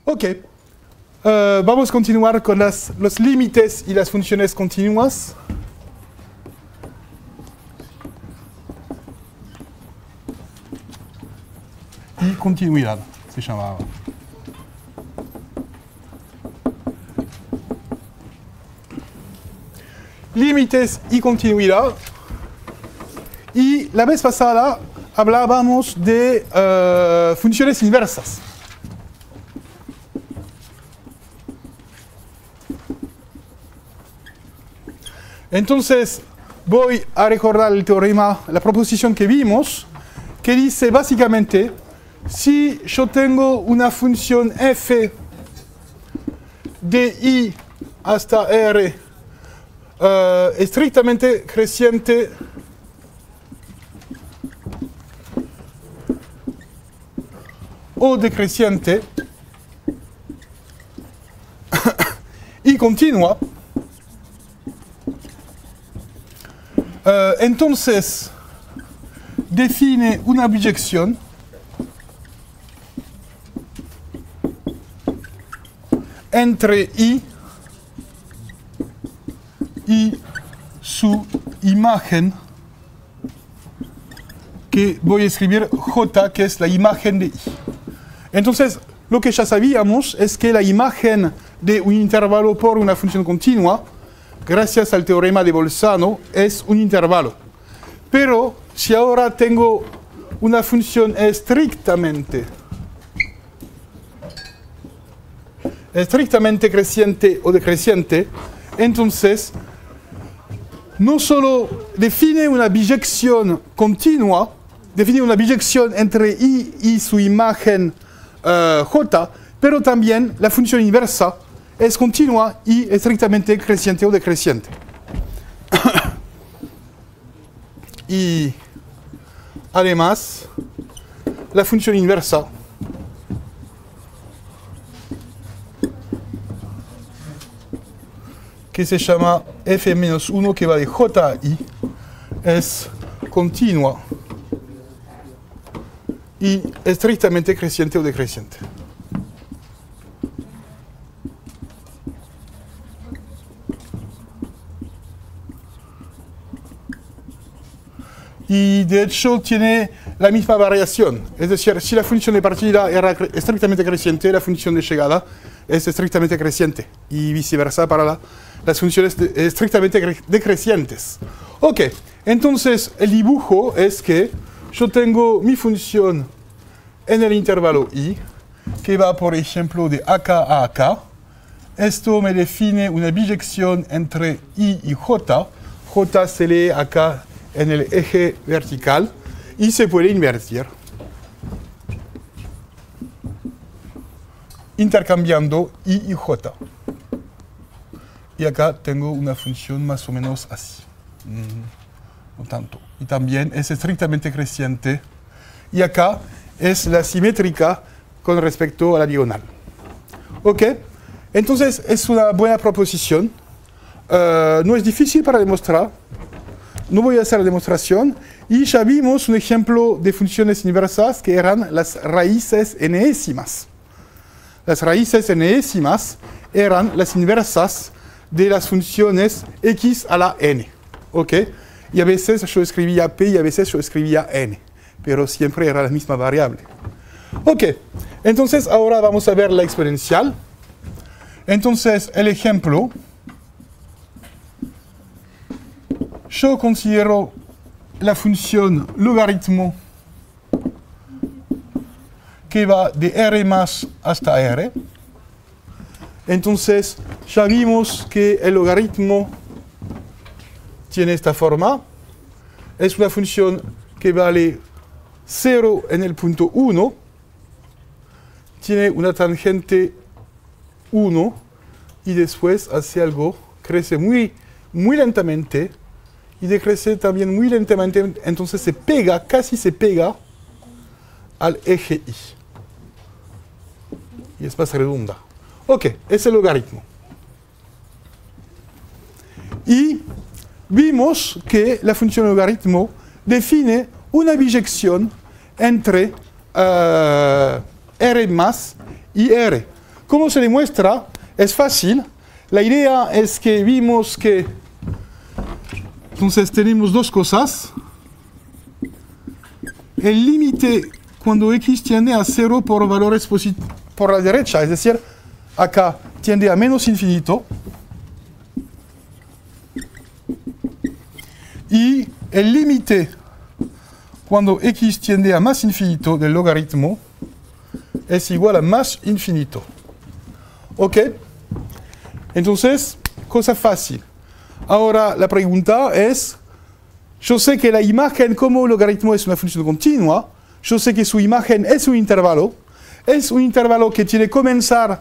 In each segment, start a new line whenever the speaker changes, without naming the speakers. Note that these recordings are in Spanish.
Ok. Vamos a continuar con los límites y las funciones continuas. Y continuidad se llamaba. Límites y continuidad. Y la vez pasada hablábamos de funciones inversas. Entonces, voy a recordar el teorema, la proposición que vimos, que dice básicamente, si yo tengo una función f de i hasta r estrictamente creciente o decreciente y continua, entonces define una biyección entre i y su imagen, que voy a escribir j, que es la imagen de i. Entonces, lo que ya sabíamos es que la imagen de un intervalo por una función continua, gracias al teorema de Bolzano, es un intervalo. Pero si ahora tengo una función estrictamente creciente o decreciente, entonces no solo define una biyección continua, define una biyección entre i y su imagen j, pero también la función inversa es continua y estrictamente creciente o decreciente. Y además, la función inversa que se llama f-1, que va de j a i, es continua y estrictamente creciente o decreciente. Y de hecho tiene la misma variación. Es decir, si la función de partida era estrictamente creciente, la función de llegada es estrictamente creciente. Y viceversa para las funciones estrictamente decrecientes. Ok, entonces el dibujo es que yo tengo mi función en el intervalo i, que va, por ejemplo, de acá a acá. Esto me define una biyección entre i y j. J se lee acá en el eje vertical y se puede invertir intercambiando i y j. Y acá tengo una función más o menos así. No tanto. Y también es estrictamente creciente. Y acá es la simétrica con respecto a la diagonal. ¿Ok? Entonces es una buena proposición. No es difícil para demostrar. No voy a hacer la demostración. Y ya vimos un ejemplo de funciones inversas que eran las raíces enésimas. Las raíces enésimas eran las inversas de las funciones x a la n. ¿Ok? Y a veces yo escribía p y a veces yo escribía n. Pero siempre era la misma variable. Ok. Entonces ahora vamos a ver la exponencial. Entonces el ejemplo. Yo considero la función logaritmo que va de r más hasta r. Entonces, ya vimos que el logaritmo tiene esta forma. Es una función que vale 0 en el punto 1. Tiene una tangente 1 y después hace algo, crece muy lentamente y decrece también muy lentamente, entonces se pega, casi se pega al eje y. Y es más redonda. Ok, es el logaritmo. Y vimos que la función logaritmo define una biyección entre r más y r. ¿Cómo se demuestra? Es fácil. La idea es que vimos que entonces tenemos dos cosas. El límite cuando x tiende a 0 por valores por la derecha, es decir, acá tiende a menos infinito. Y el límite cuando x tiende a más infinito del logaritmo es igual a más infinito. ¿Ok? Entonces, cosa fácil. Ahora, la pregunta es, yo sé que la imagen como logaritmo es una función continua, yo sé que su imagen es un intervalo que tiene que comenzar,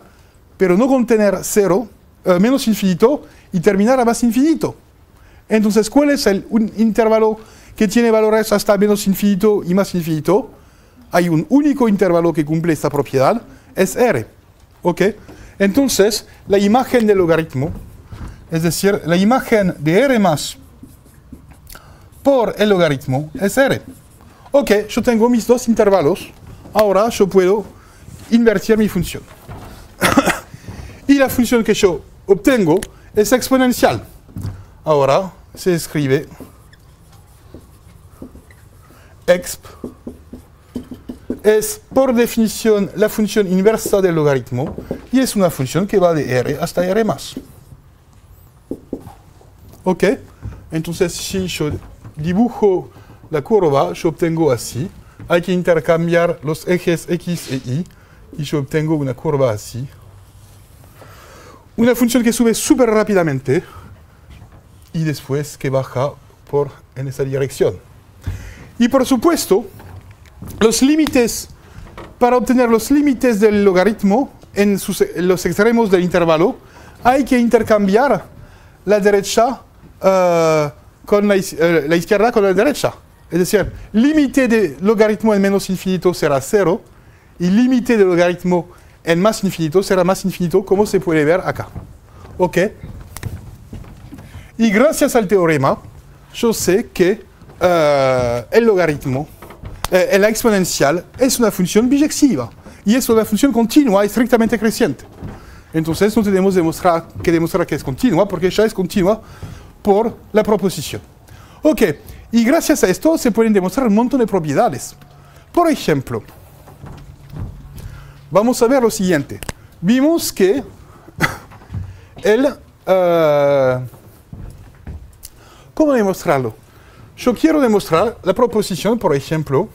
pero no contener 0, menos infinito, y terminar a más infinito. Entonces, ¿cuál es un intervalo que tiene valores hasta menos infinito y más infinito? Hay un único intervalo que cumple esta propiedad, es R. ¿Ok? Entonces, la imagen del logaritmo, es decir, la imagen de R más por el logaritmo es R. Ok, yo tengo mis dos intervalos, ahora yo puedo invertir mi función. Y la función que yo obtengo es exponencial. Ahora se escribe exp. Es por definición la función inversa del logaritmo y es una función que va de R hasta R más. ¿Ok? Entonces, si yo dibujo la curva, yo obtengo así. Hay que intercambiar los ejes X e Y y yo obtengo una curva así. Una función que sube súper rápidamente y después que baja en esa dirección. Y por supuesto, los límites, para obtener los límites del logaritmo en los extremos del intervalo, hay que intercambiar la derecha con la izquierda con la derecha. Es decir, límite de logaritmo en menos infinito será 0 y límite de logaritmo en más infinito será más infinito, como se puede ver acá. ¿Ok? Y gracias al teorema, yo sé que el logaritmo, la exponencial, es una función biyectiva. Y es una función continua, estrictamente creciente. Entonces no tenemos que demostrar que es continua, porque ya es continua por la proposición. Ok, y gracias a esto se pueden demostrar un montón de propiedades. Por ejemplo, vamos a ver lo siguiente. Vimos que ¿cómo demostrarlo? Yo quiero demostrar la proposición, por ejemplo.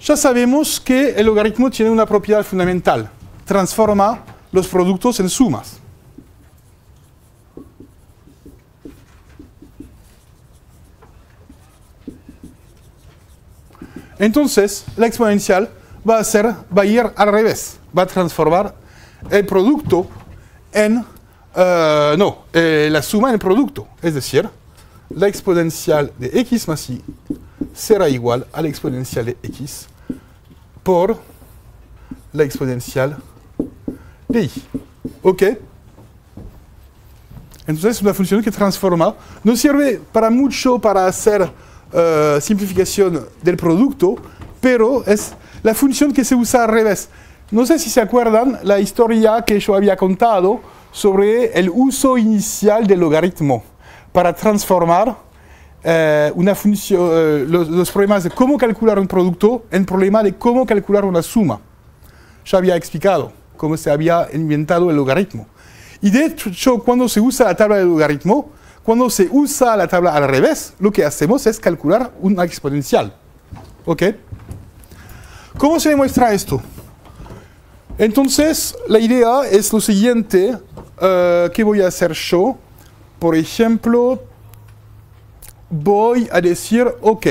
Ya sabemos que el logaritmo tiene una propiedad fundamental. Transforma los productos en sumas. Entonces, la exponencial va a ir al revés. Va a transformar el producto en... la suma en el producto. Es decir, la exponencial de x más y será igual a la exponencial de x por la exponencial de y. ¿Ok? Entonces es una función que transforma. No sirve para mucho para hacer simplificación del producto, pero es la función que se usa al revés. No sé si se acuerdan la historia que yo había contado sobre el uso inicial del logaritmo para transformar una función, los problemas de cómo calcular un producto en problema de cómo calcular una suma. Ya había explicado cómo se había inventado el logaritmo. Y de hecho, cuando se usa la tabla del logaritmo, cuando se usa la tabla al revés, lo que hacemos es calcular una exponencial. ¿Ok? ¿Cómo se demuestra esto? Entonces, la idea es lo siguiente. ¿Qué voy a hacer yo? Por ejemplo, voy a decir, ok,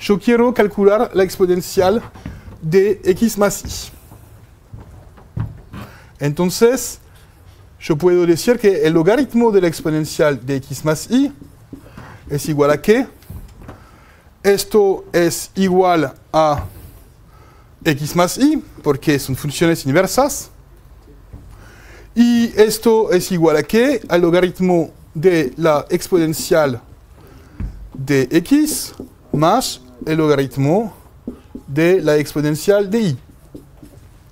yo quiero calcular la exponencial de x más y. Entonces, yo puedo decir que el logaritmo de la exponencial de x más y es igual a ¿qué? Esto es igual a x más y, porque son funciones inversas. Y esto es igual a ¿qué? Al logaritmo de la exponencial de x más el logaritmo de la exponencial de y.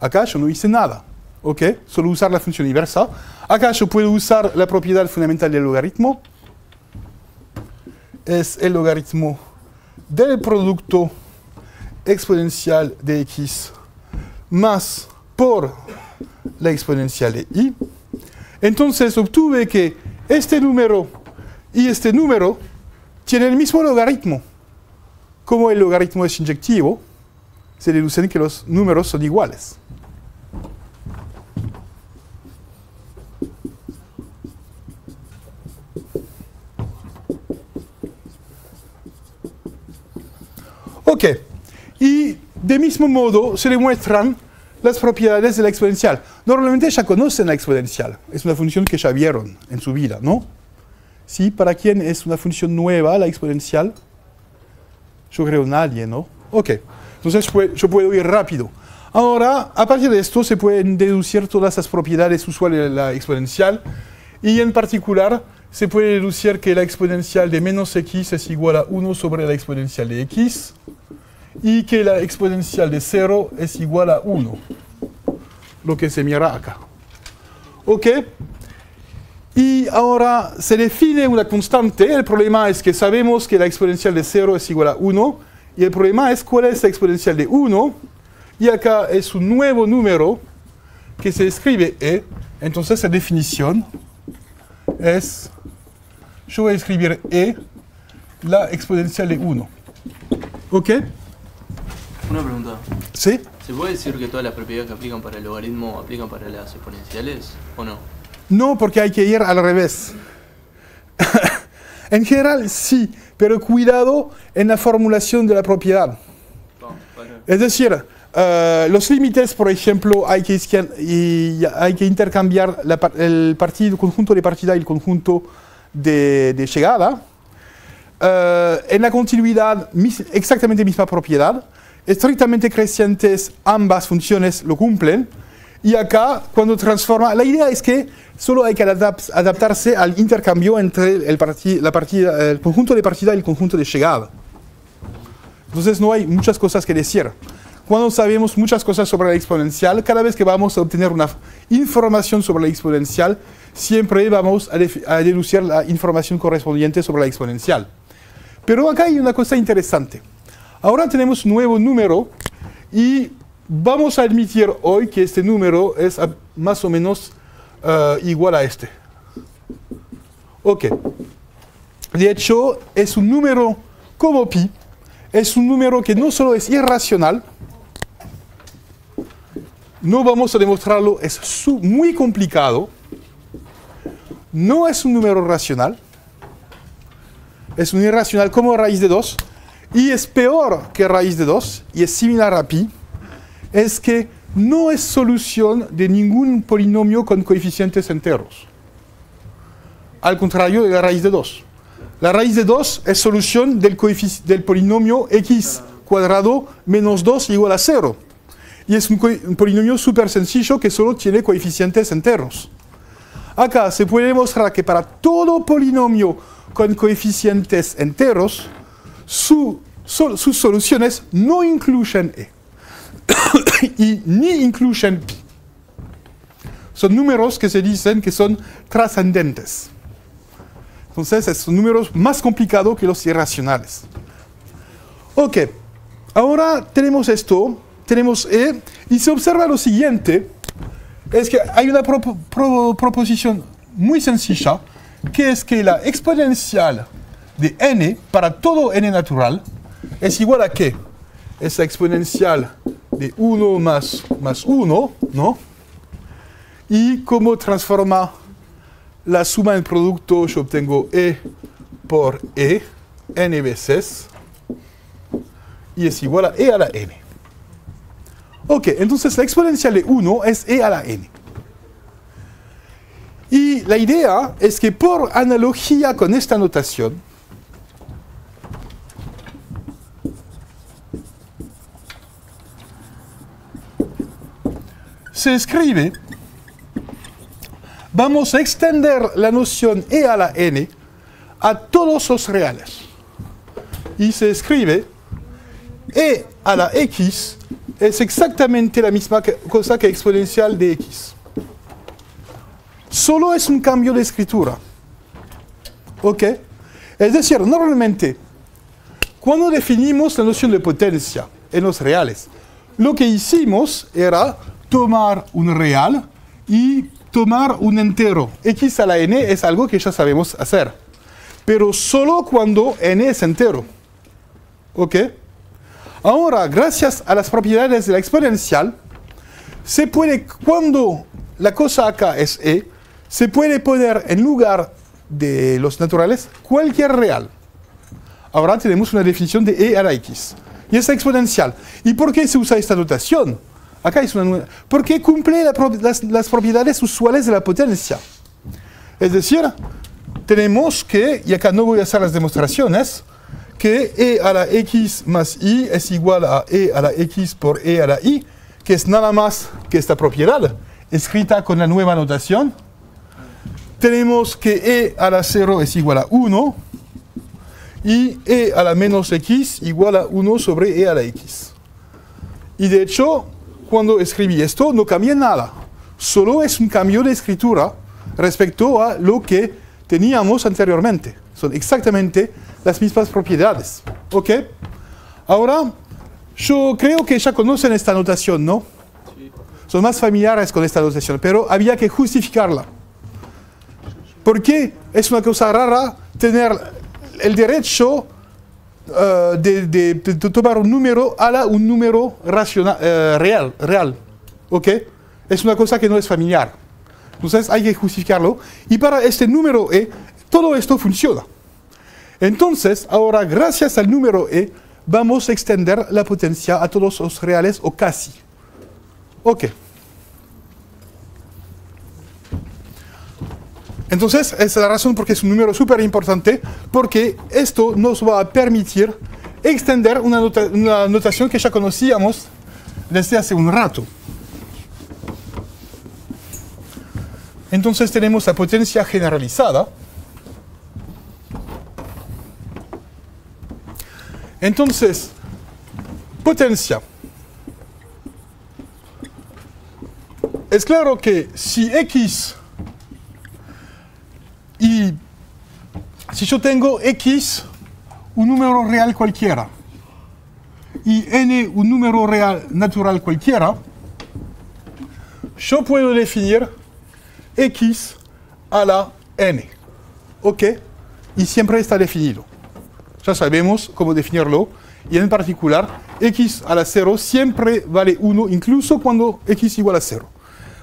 Acá yo no hice nada, ¿ok? Solo usar la función inversa. Acá yo puedo usar la propiedad fundamental del logaritmo. Es el logaritmo del producto exponencial de x más por la exponencial de y. Entonces obtuve que este número y este número tienen el mismo logaritmo. Como el logaritmo es inyectivo, se deducen que los números son iguales. Ok, y de mismo modo se demuestran las propiedades de la exponencial. Normalmente ya conocen la exponencial, es una función que ya vieron en su vida, ¿no? ¿Sí? ¿Para quién es una función nueva la exponencial? Yo creo nadie, ¿no? Ok, entonces yo puedo ir rápido. Ahora, a partir de esto se pueden deducir todas las propiedades usuales de la exponencial y en particular se puede deducir que la exponencial de menos x es igual a 1 sobre la exponencial de x y que la exponencial de 0 es igual a 1, lo que se mira acá. ¿Ok? Y ahora se define una constante. El problema es que sabemos que la exponencial de 0 es igual a 1 y el problema es cuál es la exponencial de 1 y acá es un nuevo número que se escribe e. Entonces la definición es, yo voy a escribir e, la exponencial de 1. ¿Ok?
Una pregunta.
¿Sí?
¿Se puede decir que todas las propiedades que aplican para el logaritmo aplican para las exponenciales o no?
No, porque hay que ir al revés. En general sí, pero cuidado en la formulación de la propiedad.
Vale.
Es decir, los límites, por ejemplo, hay que intercambiar el conjunto de partida y el conjunto de llegada. En la continuidad, exactamente misma propiedad. Estrictamente crecientes, ambas funciones lo cumplen. Y acá, cuando transforma, la idea es que solo hay que adaptarse al intercambio entre el conjunto de partida y el conjunto de llegada. Entonces no hay muchas cosas que decir. Cuando sabemos muchas cosas sobre la exponencial, cada vez que vamos a obtener una información sobre la exponencial, siempre vamos a deducir la información correspondiente sobre la exponencial. Pero acá hay una cosa interesante. Ahora tenemos un nuevo número y vamos a admitir hoy que este número es más o menos igual a este. Ok. De hecho, es un número como pi. Es un número que no solo es irracional, no vamos a demostrarlo, es muy complicado. No es un número racional. Es un irracional como raíz de 2. Y es peor que raíz de 2, y es similar a pi, es que no es solución de ningún polinomio con coeficientes enteros. Al contrario de la raíz de 2. La raíz de 2 es solución del polinomio x cuadrado menos 2 igual a 0. Y es un polinomio súper sencillo que solo tiene coeficientes enteros. Acá se puede demostrar que para todo polinomio con coeficientes enteros, sus soluciones no incluyen e. Y ni incluyen pi. Son números que se dicen que son trascendentes. Entonces, son números más complicados que los irracionales. Ok, ahora tenemos esto, tenemos e, y se observa lo siguiente, es que hay una proposición muy sencilla, que es que la exponencial de n para todo n natural es igual a ¿qué? Es la exponencial de 1 más 1, ¿no? Y como transforma la suma del producto, yo obtengo e por e, n veces, y es igual a e a la n. Ok, entonces la exponencial de 1 es e a la n. Y la idea es que por analogía con esta notación, se escribe, vamos a extender la noción e a la n a todos los reales. Y se escribe e a la x es exactamente la misma cosa que exponencial de x. Solo es un cambio de escritura. ¿Ok? Es decir, normalmente, cuando definimos la noción de potencia en los reales, lo que hicimos era tomar un real y tomar un entero. X a la n es algo que ya sabemos hacer, pero solo cuando n es entero. ¿Ok? Ahora, gracias a las propiedades de la exponencial, se puede, cuando la cosa acá es e, se puede poner en lugar de los naturales cualquier real. Ahora tenemos una definición de e a la x. Y es exponencial. ¿Y por qué se usa esta notación? Acá es una... Porque cumple las propiedades usuales de la potencia. Es decir, tenemos que, y acá no voy a hacer las demostraciones, que e a la x más i es igual a e a la x por e a la i, que es nada más que esta propiedad, escrita con la nueva notación. Tenemos que e a la 0 es igual a 1, y e a la menos x igual a 1 sobre e a la x. Y de hecho, cuando escribí esto, no cambié nada. Solo es un cambio de escritura respecto a lo que teníamos anteriormente. Son exactamente las mismas propiedades. ¿Ok? Ahora, yo creo que ya conocen esta notación, ¿no? Sí. Son más familiares con esta notación, pero había que justificarla. ¿Por qué es una cosa rara tener el derecho de tomar un número a un número racional, real? ¿Ok? Es una cosa que no es familiar. Entonces hay que justificarlo. Y para este número e, todo esto funciona. Entonces, ahora, gracias al número e, vamos a extender la potencia a todos los reales o casi. Ok. Entonces, esa es la razón porque es un número súper importante, porque esto nos va a permitir extender una notación que ya conocíamos desde hace un rato. Entonces tenemos la potencia generalizada. Entonces, potencia. Es claro que si x... Y si yo tengo x, un número real cualquiera, y n, un número real natural cualquiera, yo puedo definir x a la n. ¿Ok? Y siempre está definido. Ya sabemos cómo definirlo. Y en particular, x a la 0 siempre vale 1, incluso cuando x igual a 0.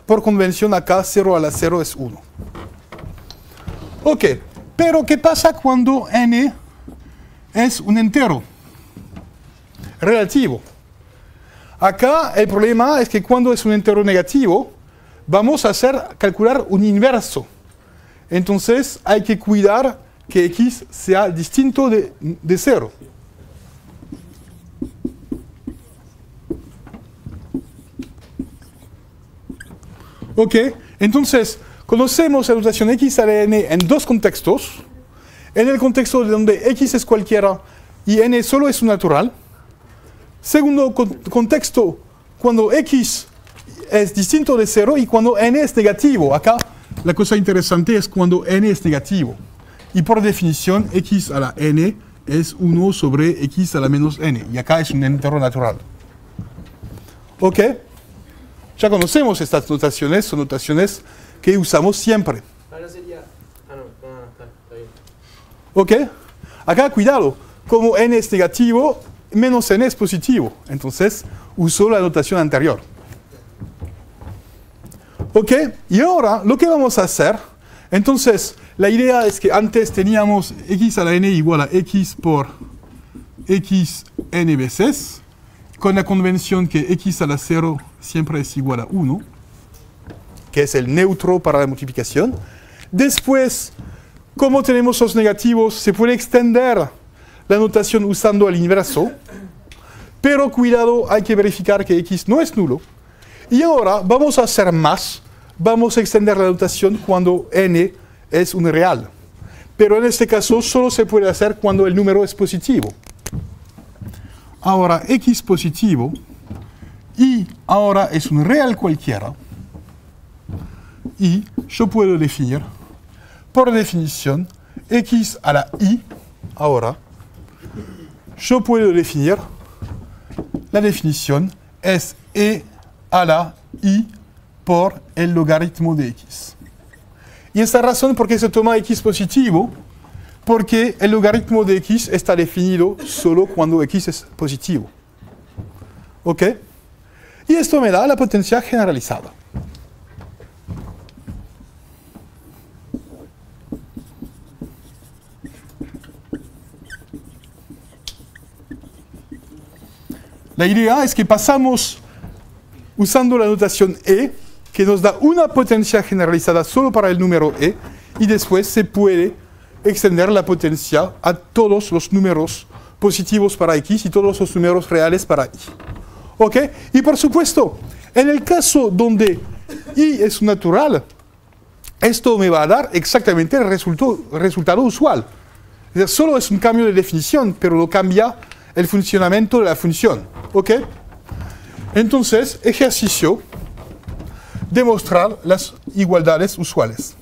Por convención, acá 0 a la 0 es 1. Ok, pero ¿qué pasa cuando n es un entero relativo? Acá el problema es que cuando es un entero negativo, vamos a calcular un inverso. Entonces hay que cuidar que x sea distinto de 0. Ok, entonces... Conocemos la notación x a la n en dos contextos. En el contexto donde x es cualquiera y n solo es un natural. Segundo contexto, cuando x es distinto de 0 y cuando n es negativo. Acá la cosa interesante es cuando n es negativo. Y por definición, x a la n es 1 sobre x a la menos n. Y acá es un entero natural. ¿Ok? Ya conocemos estas notaciones, son notaciones que usamos siempre.
Ahora sería... está bien.
¿Ok? Acá, cuidado, como n es negativo, menos n es positivo. Entonces, uso la notación anterior. ¿Ok? Y ahora, lo que vamos a hacer, entonces, la idea es que antes teníamos x a la n igual a x por x n veces, con la convención que x a la 0 siempre es igual a 1. Que es el neutro para la multiplicación. Después, como tenemos los negativos, se puede extender la notación usando el inverso. Pero cuidado, hay que verificar que x no es nulo. Y ahora vamos a hacer más. Vamos a extender la notación cuando n es un real. Pero en este caso solo se puede hacer cuando el número es positivo. Ahora, x positivo y ahora es un real cualquiera, y yo puedo definir, por definición, x a la i, ahora, yo puedo definir, la definición es e a la i por el logaritmo de x. Y esta razón por qué se toma x positivo, porque el logaritmo de x está definido solo cuando x es positivo. ¿Ok? Y esto me da la potencia generalizada. La idea es que pasamos usando la notación E, que nos da una potencia generalizada solo para el número E, y después se puede extender la potencia a todos los números positivos para X y todos los números reales para Y. ¿Ok? Y por supuesto, en el caso donde Y es natural, esto me va a dar exactamente el resultado usual. Es decir, solo es un cambio de definición, pero no cambia el funcionamiento de la función. ¿Ok? Entonces, ejercicio, demostrar las igualdades usuales.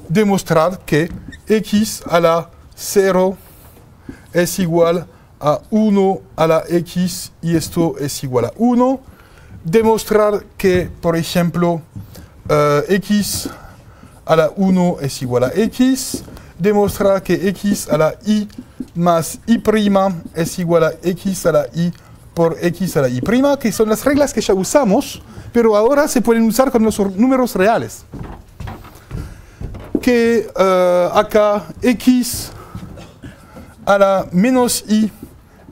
Demostrar que x a la 0 es igual a 1 a la x y esto es igual a 1. Demostrar que, por ejemplo, x a la 1 es igual a x. Demostrar que x a la i más i' es igual a x a la i por x a la i', que son las reglas que ya usamos, pero ahora se pueden usar con los números reales. Que acá x a la menos i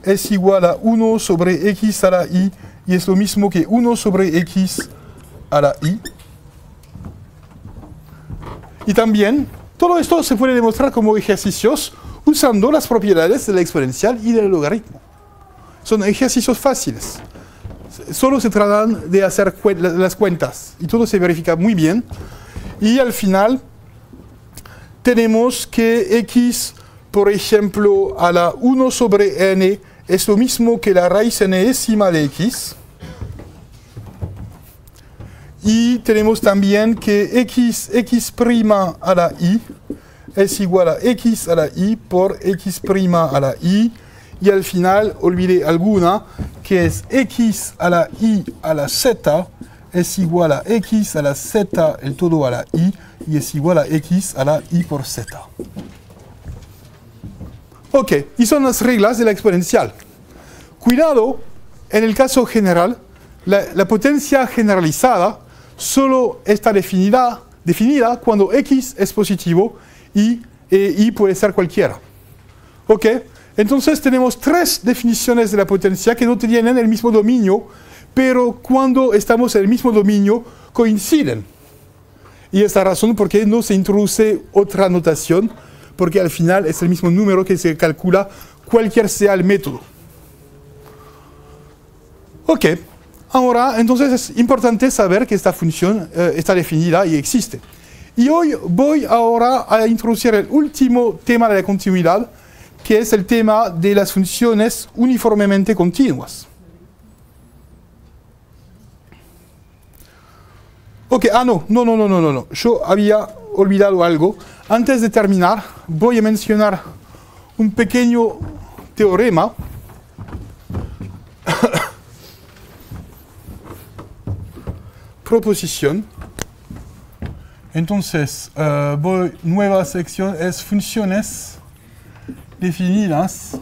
es igual a 1 sobre x a la i y es lo mismo que 1 sobre x a la i. Y también todo esto se puede demostrar como ejercicios usando las propiedades de la exponencial y del logaritmo. Son ejercicios fáciles. Solo se tratan de hacer las cuentas y todo se verifica muy bien. Y al final tenemos que x, por ejemplo, a la 1 sobre n es lo mismo que la raíz enésima de x. Y tenemos también que x' a la i es igual a x a la i por x' a la i. Y al final, olvidé alguna, que es x a la i a la z es igual a x a la z el todo a la i y es igual a x a la i por z. Ok, y son las reglas de la exponencial. Cuidado, en el caso general, la potencia generalizada solo está definida cuando x es positivo y puede ser cualquiera. ¿Ok? Entonces tenemos tres definiciones de la potencia que no tienen el mismo dominio, pero cuando estamos en el mismo dominio coinciden. Y es la razón por qué no se introduce otra notación, porque al final es el mismo número que se calcula cualquier sea el método. Ok. Ahora, entonces es importante saber que esta función está definida y existe. Y hoy voy ahora a introducir el último tema de la continuidad, que es el tema de las funciones uniformemente continuas. Ok, no. Yo había olvidado algo. Antes de terminar, voy a mencionar un pequeño teorema. Proposición. Entonces, nueva sección es funciones definidas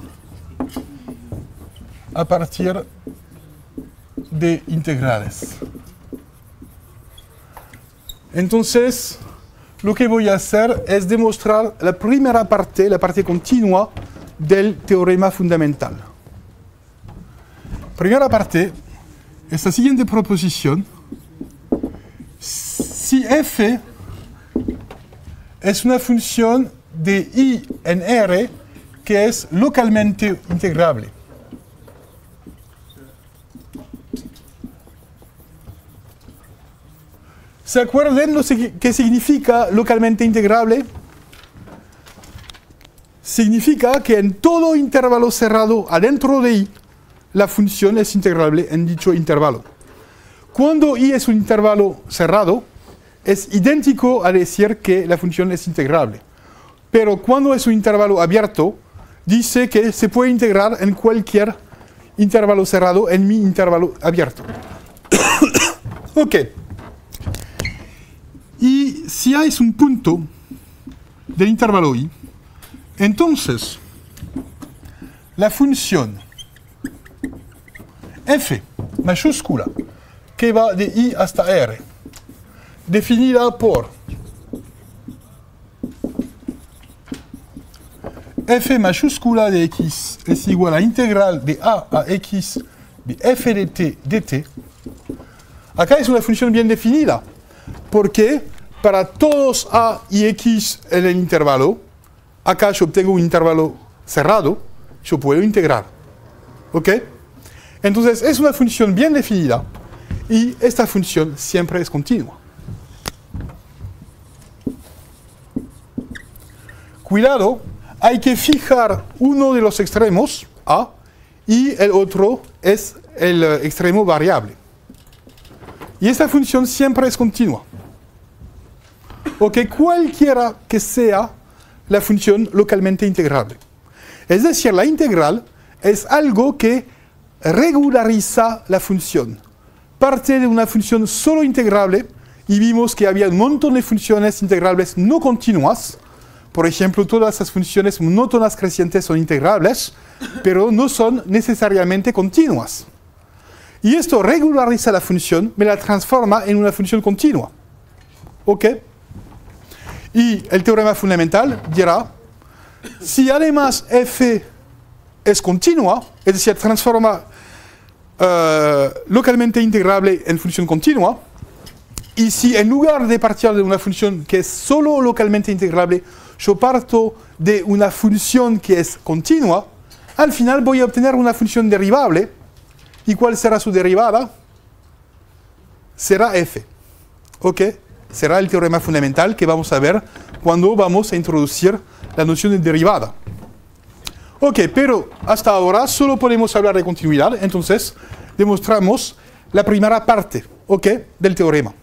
a partir de integrales. Entonces, lo que voy a hacer es demostrar la primera parte, la parte continua del teorema fundamental. Primera parte, es la siguiente proposición. Si f es una función de i en R que es localmente integrable. ¿Se acuerdan qué significa localmente integrable? Significa que en todo intervalo cerrado adentro de i la función es integrable en dicho intervalo. Cuando I es un intervalo cerrado, es idéntico a decir que la función es integrable. Pero cuando es un intervalo abierto, dice que se puede integrar en cualquier intervalo cerrado en mi intervalo abierto. Ok. Y si A es un punto del intervalo I, entonces la función f mayúscula que va de I hasta R, definida por f mayúscula de x es igual a integral de a x de f de t dt. Acá es una función bien definida, porque para todos a y x en el intervalo, acá yo obtengo un intervalo cerrado, yo puedo integrar. ¿Ok? Entonces es una función bien definida y esta función siempre es continua. Cuidado, hay que fijar uno de los extremos, a, y el otro es el extremo variable. Y esta función siempre es continua. Ok, cualquiera que sea la función localmente integrable. Es decir, la integral es algo que regulariza la función. Parte de una función solo integrable, y vimos que había un montón de funciones integrables no continuas. Por ejemplo, todas las funciones monótonas crecientes son integrables, pero no son necesariamente continuas. Y esto regulariza la función, me la transforma en una función continua. ¿Ok? Y el teorema fundamental dirá, si además f es continua, es decir, transforma localmente integrable en función continua, y si en lugar de partir de una función que es solo localmente integrable, yo parto de una función que es continua, al final voy a obtener una función derivable. ¿Y cuál será su derivada? Será f. ¿Ok? Será el teorema fundamental que vamos a ver cuando vamos a introducir la noción de derivada. Ok, pero hasta ahora solo podemos hablar de continuidad, entonces demostramos la primera parte, ¿ok?, del teorema.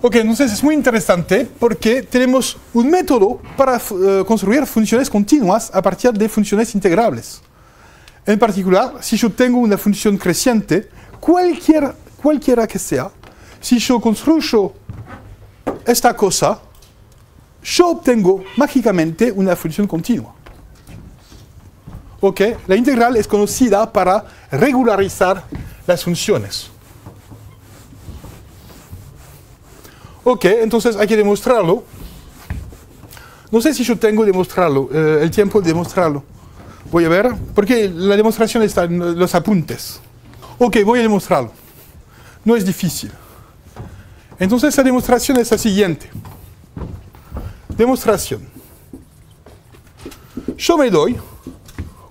Ok, entonces es muy interesante porque tenemos un método para construir funciones continuas a partir de funciones integrables. En particular, si yo tengo una función creciente, cualquiera que sea, si yo construyo esta cosa, yo obtengo mágicamente una función continua. Ok, la integral es conocida para regularizar las funciones. Ok, entonces hay que demostrarlo. No sé si yo tengo demostrarlo, el tiempo de demostrarlo. Voy a ver, porque la demostración está en los apuntes. Ok, voy a demostrarlo. No es difícil. Entonces la demostración es la siguiente. Demostración. Yo me doy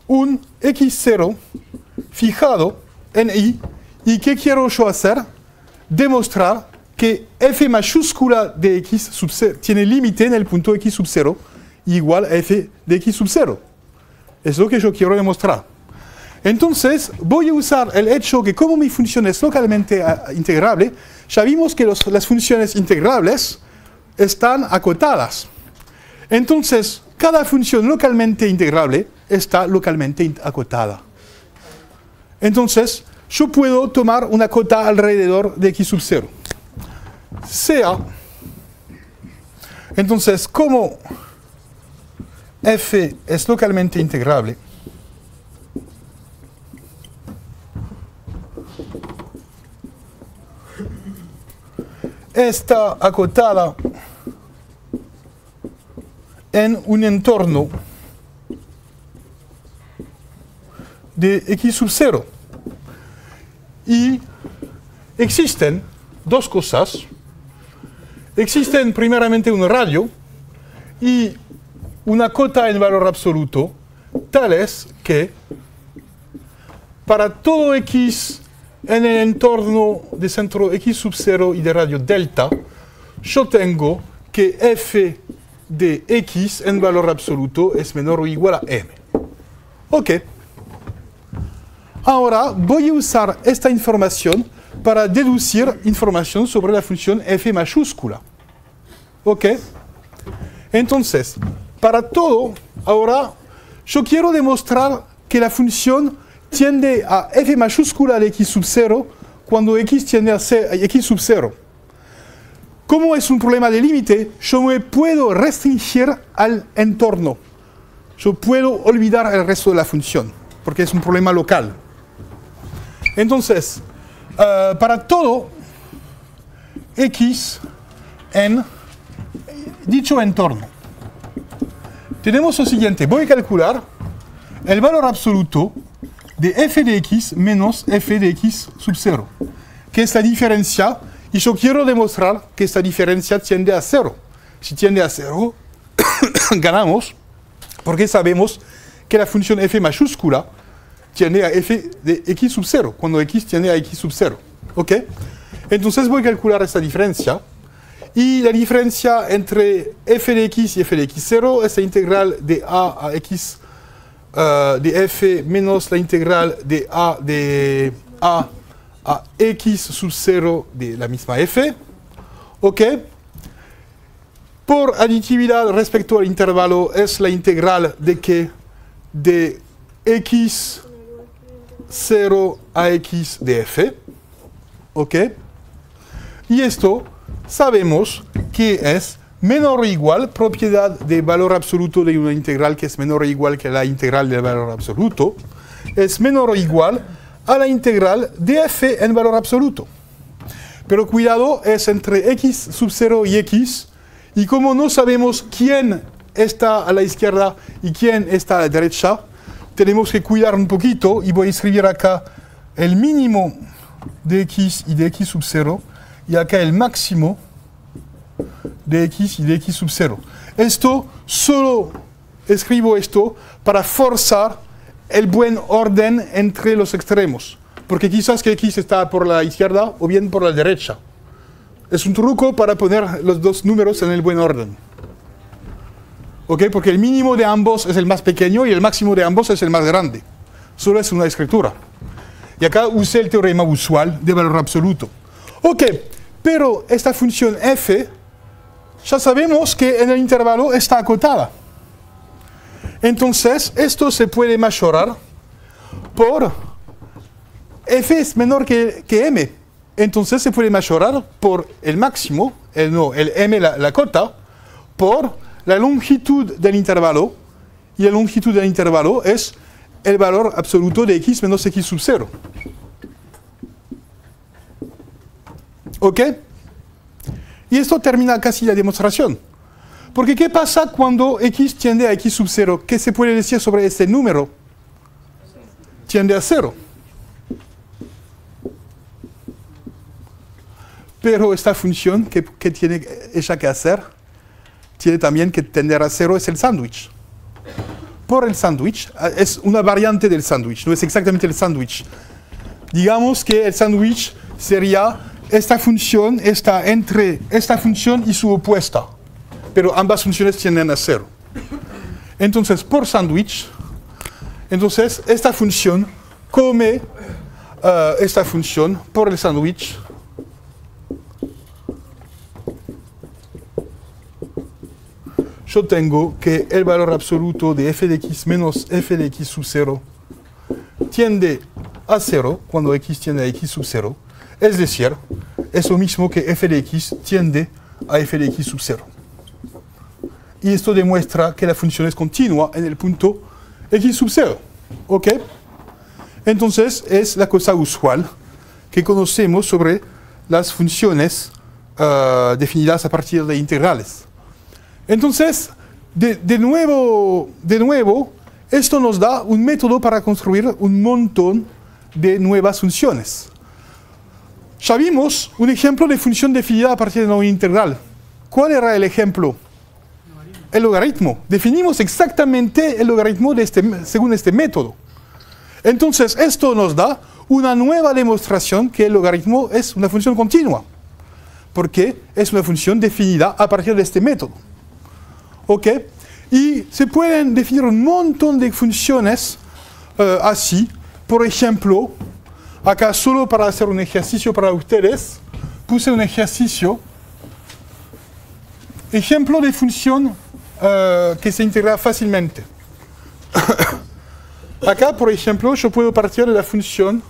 un x0 fijado en I, y ¿qué quiero yo hacer? Demostrar que f mayúscula de x sub 0 tiene límite en el punto x sub 0 igual a f de x sub 0. Es lo que yo quiero demostrar. Entonces, voy a usar el hecho que como mi función es localmente integrable, ya vimos que las funciones integrables están acotadas. Entonces, cada función localmente integrable está localmente acotada. Entonces, yo puedo tomar una cota alrededor de x sub 0. Sea, entonces, como f es localmente integrable, está acotada en un entorno de x sub 0. Y existen dos cosas. Existen primeramente un radio y una cota en valor absoluto, tales que para todo x en el entorno de centro x sub 0 y de radio delta, yo tengo que f de x en valor absoluto es menor o igual a m. Ok. Ahora voy a usar esta información para deducir información sobre la función f mayúscula. Ok. Entonces, para todo, ahora yo quiero demostrar que la función tiende a f mayúscula de x sub 0 cuando x tiende a x sub 0. Como es un problema de límite, yo me puedo restringir al entorno. Yo puedo olvidar el resto de la función, porque es un problema local. Entonces, para todo x en dicho entorno, tenemos lo siguiente. Voy a calcular el valor absoluto de f de x menos f de x sub 0, que es la diferencia, y yo quiero demostrar que esta diferencia tiende a 0. Si tiende a 0, ganamos, porque sabemos que la función f mayúscula tiende a f de x sub 0, cuando x tiende a x sub 0. ¿Ok? Entonces voy a calcular esta diferencia, y la diferencia entre f de x y f de x0 es la integral de a x de f menos la integral de a x sub 0 de la misma f. ¿Ok? Por aditividad respecto al intervalo es la integral de que de x0 a x de f. ¿Ok? Y esto sabemos que es menor o igual, propiedad de valor absoluto de una integral que es menor o igual que la integral del valor absoluto, es menor o igual a la integral de f en valor absoluto. Pero cuidado, es entre x sub 0 y x, y como no sabemos quién está a la izquierda y quién está a la derecha, tenemos que cuidar un poquito, y voy a escribir acá el mínimo de x y de x sub 0, y acá el máximo de x y de x sub 0. Esto, solo escribo esto para forzar el buen orden entre los extremos, porque quizás que x está por la izquierda o bien por la derecha. Es un truco para poner los dos números en el buen orden. ¿Ok? Porque el mínimo de ambos es el más pequeño y el máximo de ambos es el más grande. Solo es una escritura. Y acá usé el teorema usual de valor absoluto. Ok, pero esta función f, ya sabemos que en el intervalo está acotada. Entonces, esto se puede mejorar por f es menor que m. Entonces se puede mejorar por el máximo, el m, la cota, por la longitud del intervalo. Y la longitud del intervalo es el valor absoluto de x menos x sub 0. ¿Ok? Y esto termina casi la demostración. Porque ¿qué pasa cuando x tiende a x sub 0? ¿Qué se puede decir sobre este número? Tiende a 0. Pero esta función que tiene ella que hacer, tiene también que tender a 0, es el sándwich. Por el sándwich, es una variante del sándwich, no es exactamente el sándwich. Digamos que el sándwich sería esta función está entre esta función y su opuesta, pero ambas funciones tienden a 0. Entonces, por sándwich, entonces esta función come esta función por el sándwich. Yo tengo que el valor absoluto de f de x menos f de x sub 0 tiende a 0 cuando x tiende a x sub 0. Es decir, es lo mismo que f de x tiende a f de x sub 0. Y esto demuestra que la función es continua en el punto x sub 0. ¿Ok? Entonces, es la cosa usual que conocemos sobre las funciones definidas a partir de integrales. Entonces, de nuevo, esto nos da un método para construir un montón de nuevas funciones. Ya vimos un ejemplo de función definida a partir de una integral. ¿Cuál era el ejemplo? El logaritmo. Definimos exactamente el logaritmo según este método. Entonces, esto nos da una nueva demostración que el logaritmo es una función continua, porque es una función definida a partir de este método. ¿Ok? Y se pueden definir un montón de funciones así. Por ejemplo, acá solo para hacer un ejercicio para ustedes, puse un ejercicio. Ejemplo de función que se integra fácilmente. Acá, por ejemplo, yo puedo partir de la función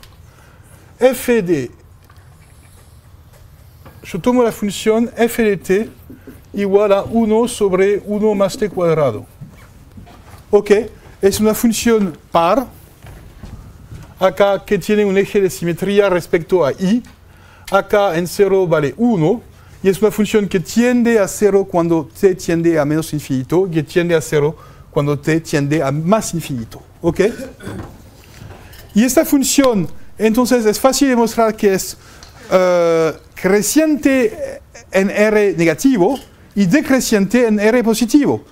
f de... Yo tomo la función f de t igual a 1 sobre 1 más t cuadrado. Ok, es una función par. Acá que tiene un eje de simetría respecto a i. Acá en 0 vale 1. Y es una función que tiende a 0 cuando t tiende a menos infinito. Y que tiende a 0 cuando t tiende a más infinito. ¿Ok? Y esta función, entonces, es fácil demostrar que es creciente en R negativo y decreciente en R positivo.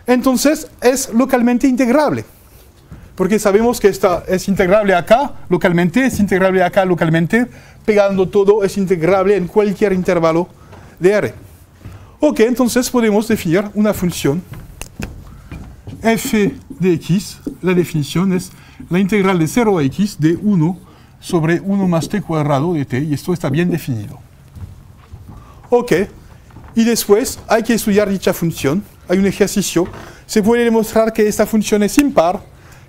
Entonces, es localmente integrable. Porque sabemos que es integrable acá localmente, es integrable acá localmente, pegando todo, es integrable en cualquier intervalo de R. Ok, entonces podemos definir una función f de x, la definición es la integral de 0 a x de 1 sobre 1 más t cuadrado de t, y esto está bien definido. Ok, y después hay que estudiar dicha función. Hay un ejercicio, se puede demostrar que esta función es impar,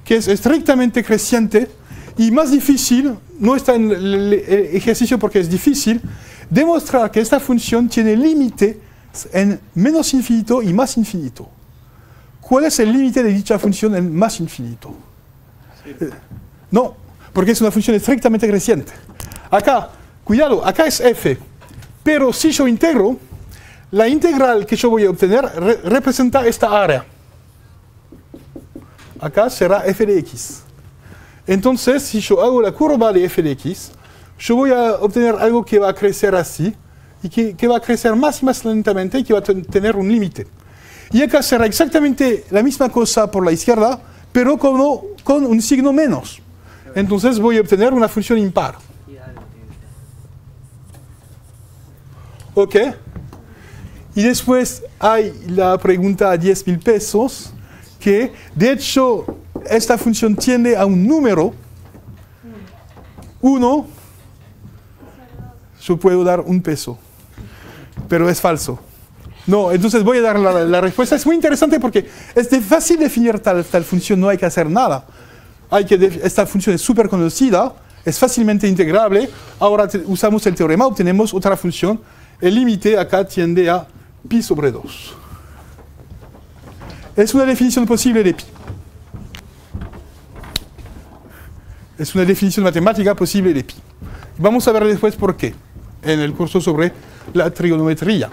que es estrictamente creciente, y más difícil, no está en el ejercicio porque es difícil, demostrar que esta función tiene límite en menos infinito y más infinito. ¿Cuál es el límite de dicha función en más infinito? No, porque es una función estrictamente creciente. Acá, cuidado, acá es f, pero si yo integro, la integral que yo voy a obtener representa esta área. Acá será f de x. Entonces, si yo hago la curva de f de x, yo voy a obtener algo que va a crecer así, y que va a crecer más y más lentamente, y que va a tener un límite. Y acá será exactamente la misma cosa por la izquierda, pero con un signo menos. Entonces voy a obtener una función impar. Ok. Y después hay la pregunta a 10.000 pesos, que de hecho esta función tiende a un número 1. Yo puedo dar un peso, pero es falso. No, entonces voy a dar la respuesta. Es muy interesante porque es fácil definir tal función, no hay que hacer nada. Esta función es súper conocida, es fácilmente integrable. Ahora usamos el teorema, obtenemos otra función. El límite acá tiende a pi sobre 2. Es una definición posible de pi. Es una definición matemática posible de pi. Vamos a ver después por qué, en el curso sobre la trigonometría.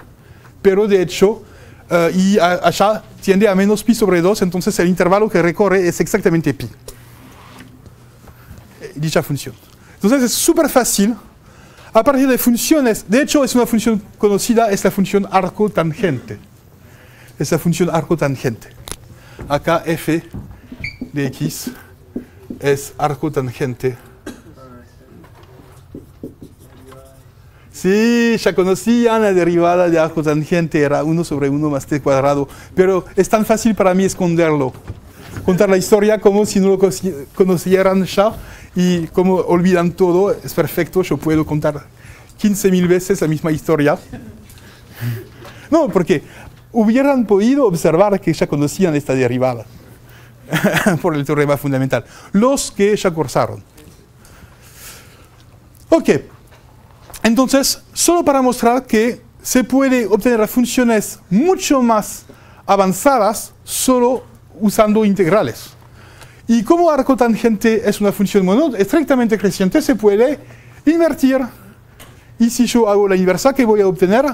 Pero de hecho, allá tiende a menos pi sobre 2, entonces el intervalo que recorre es exactamente pi. Dicha función. Entonces es súper fácil, a partir de funciones, de hecho es una función conocida, es la función arcotangente. Es la función arcotangente. Acá f de x es arcotangente. Sí, ya conocían la derivada de arcotangente, era 1 sobre 1 más t cuadrado, pero es tan fácil para mí esconderlo. Contar la historia como si no lo conocieran ya, y como olvidan todo, es perfecto, yo puedo contar 15.000 veces la misma historia. No, porque hubieran podido observar que ya conocían esta derivada por el teorema fundamental, los que ya cursaron. Ok. Entonces, solo para mostrar que se puede obtener funciones mucho más avanzadas solo usando integrales. Y como arcotangente es una función estrictamente creciente, se puede invertir. Y si yo hago la inversa, ¿qué voy a obtener?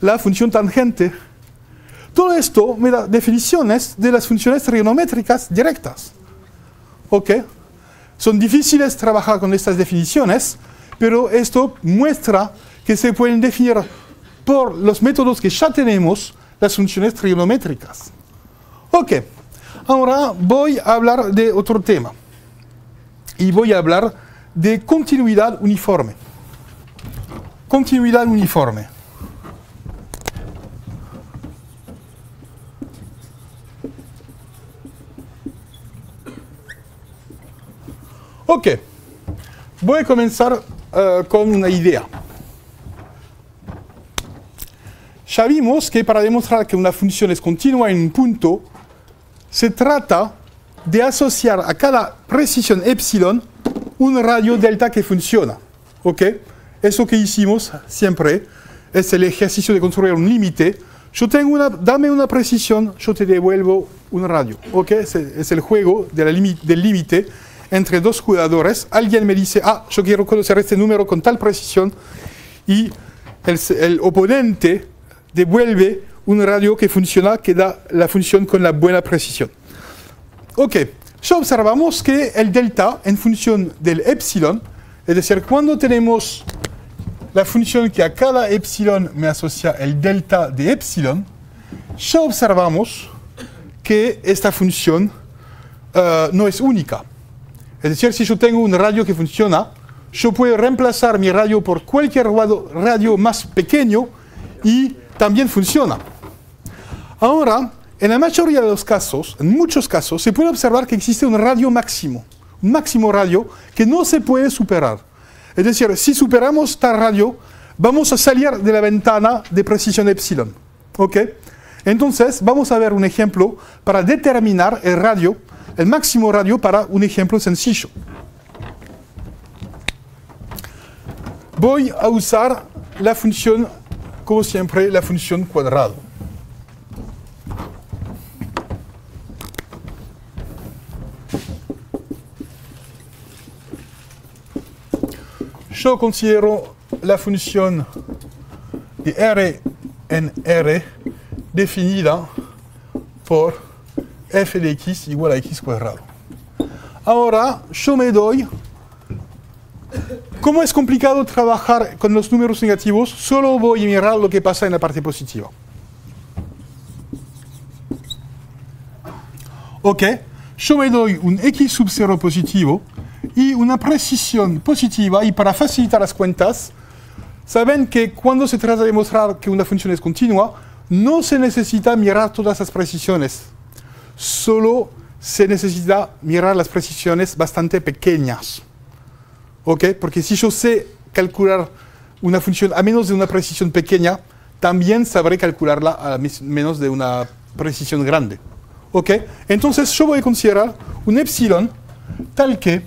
La función tangente. Todo esto me da definiciones de las funciones trigonométricas directas. ¿Ok? Son difíciles trabajar con estas definiciones, pero esto muestra que se pueden definir por los métodos que ya tenemos las funciones trigonométricas. Ok, ahora voy a hablar de otro tema. Y voy a hablar de continuidad uniforme. Continuidad uniforme. Ok, voy a comenzar con una idea. Ya vimos que para demostrar que una función es continua en un punto, se trata de asociar a cada precisión epsilon un radio delta que funciona. ¿Ok? Eso que hicimos siempre es el ejercicio de construir un límite. Yo tengo dame una precisión, yo te devuelvo un radio. ¿Ok? Es el juego del límite entre dos jugadores. Alguien me dice, yo quiero conocer este número con tal precisión, y el oponente devuelve un radio que funciona, que da la función con la buena precisión. Ok, ya observamos que el delta en función del epsilon, es decir, cuando tenemos la función que a cada epsilon me asocia el delta de epsilon, ya observamos que esta función no es única. Es decir, si yo tengo un radio que funciona, yo puedo reemplazar mi radio por cualquier radio más pequeño y también funciona. Ahora, en la mayoría de los casos, en muchos casos, se puede observar que existe un radio máximo, un máximo radio que no se puede superar. Es decir, si superamos tal radio, vamos a salir de la ventana de precisión epsilon. ¿Ok? Entonces, vamos a ver un ejemplo para determinar el radio, el máximo radio, para un ejemplo sencillo. Voy a usar la función, como siempre, la función cuadrado. Yo considero la función de R en R definida por f de x igual a x cuadrado. Ahora, yo me doy... Como es complicado trabajar con los números negativos, solo voy a mirar lo que pasa en la parte positiva. Ok, yo me doy un x sub 0 positivo y una precisión positiva, y para facilitar las cuentas, saben que cuando se trata de demostrar que una función es continua, no se necesita mirar todas las precisiones, solo se necesita mirar las precisiones bastante pequeñas. ¿Ok? Porque si yo sé calcular una función a menos de una precisión pequeña, también sabré calcularla a menos de una precisión grande. ¿Ok? Entonces yo voy a considerar un epsilon tal que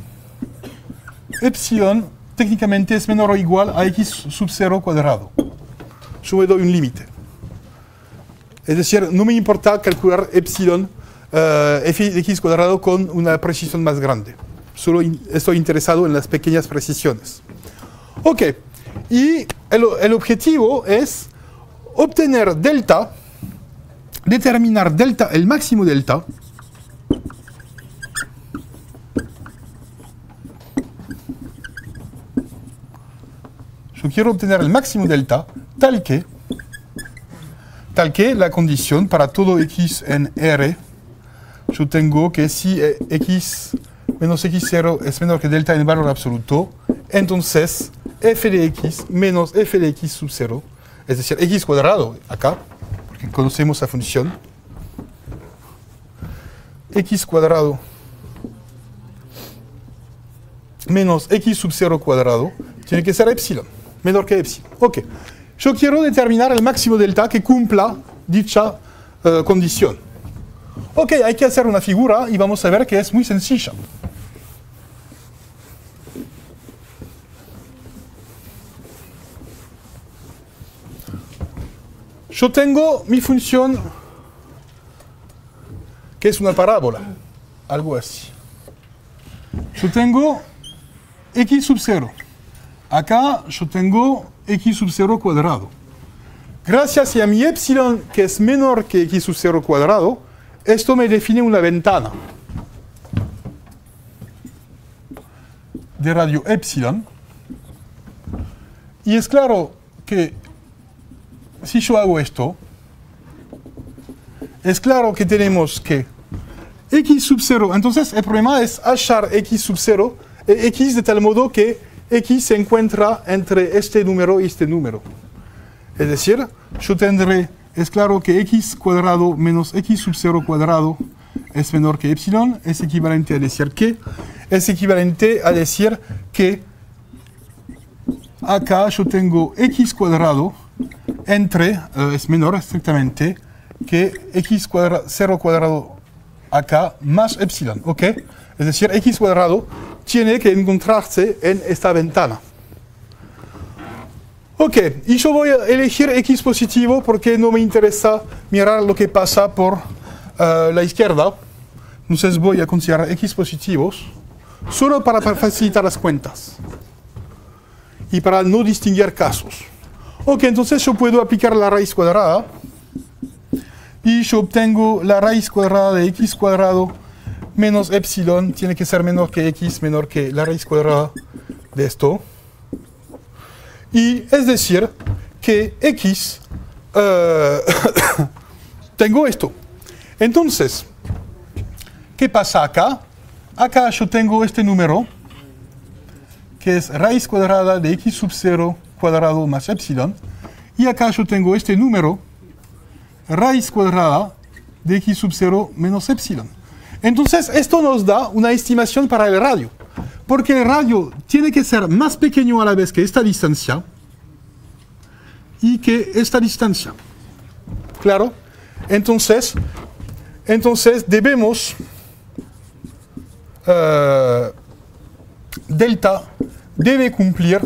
epsilon técnicamente es menor o igual a x sub 0 cuadrado. Yo me doy un límite. Es decir, no me importa calcular epsilon f de x cuadrado con una precisión más grande. Solo estoy interesado en las pequeñas precisiones. Ok, y el objetivo es obtener delta, determinar delta, el máximo delta, yo quiero obtener el máximo delta tal que la condición para todo x en R, yo tengo que si x menos x0 es menor que delta en valor absoluto, entonces f de x menos f de x sub 0, es decir, x cuadrado acá, porque conocemos la función, x cuadrado menos x sub 0 cuadrado, tiene que ser epsilon, menor que epsilon. Ok, yo quiero determinar el máximo delta que cumpla dicha condición. Ok, hay que hacer una figura y vamos a ver que es muy sencilla. Yo tengo mi función que es una parábola, algo así. Yo tengo x sub 0. Acá yo tengo x sub 0 cuadrado. Gracias a mi epsilon, que es menor que x sub 0 cuadrado, esto me define una ventana de radio epsilon. Y es claro que si yo hago esto, es claro que tenemos que x sub 0, entonces el problema es hallar x sub 0, x de tal modo que x se encuentra entre este número y este número. Es decir, yo tendré, es claro que x cuadrado menos x sub 0 cuadrado es menor que epsilon, es equivalente a decir que es equivalente a decir que acá yo tengo x cuadrado entre, es menor estrictamente, que x cuadrado, 0 cuadrado acá más epsilon, ¿ok? Es decir, x cuadrado tiene que encontrarse en esta ventana. Ok, y yo voy a elegir x positivo porque no me interesa mirar lo que pasa por la izquierda. Entonces voy a considerar x positivos solo para facilitar las cuentas y para no distinguir casos. Ok, entonces yo puedo aplicar la raíz cuadrada y yo obtengo la raíz cuadrada de x cuadrado menos epsilon, tiene que ser menor que x, menor que la raíz cuadrada de esto. Y es decir, que x, tengo esto. Entonces, ¿qué pasa acá? Acá yo tengo este número, que es raíz cuadrada de x sub 0 cuadrado más epsilon. Y acá yo tengo este número, raíz cuadrada de x sub 0 menos epsilon. Entonces, esto nos da una estimación para el radio. Porque el radio tiene que ser más pequeño a la vez que esta distancia y que esta distancia. ¿Claro? Entonces debemos delta debe cumplir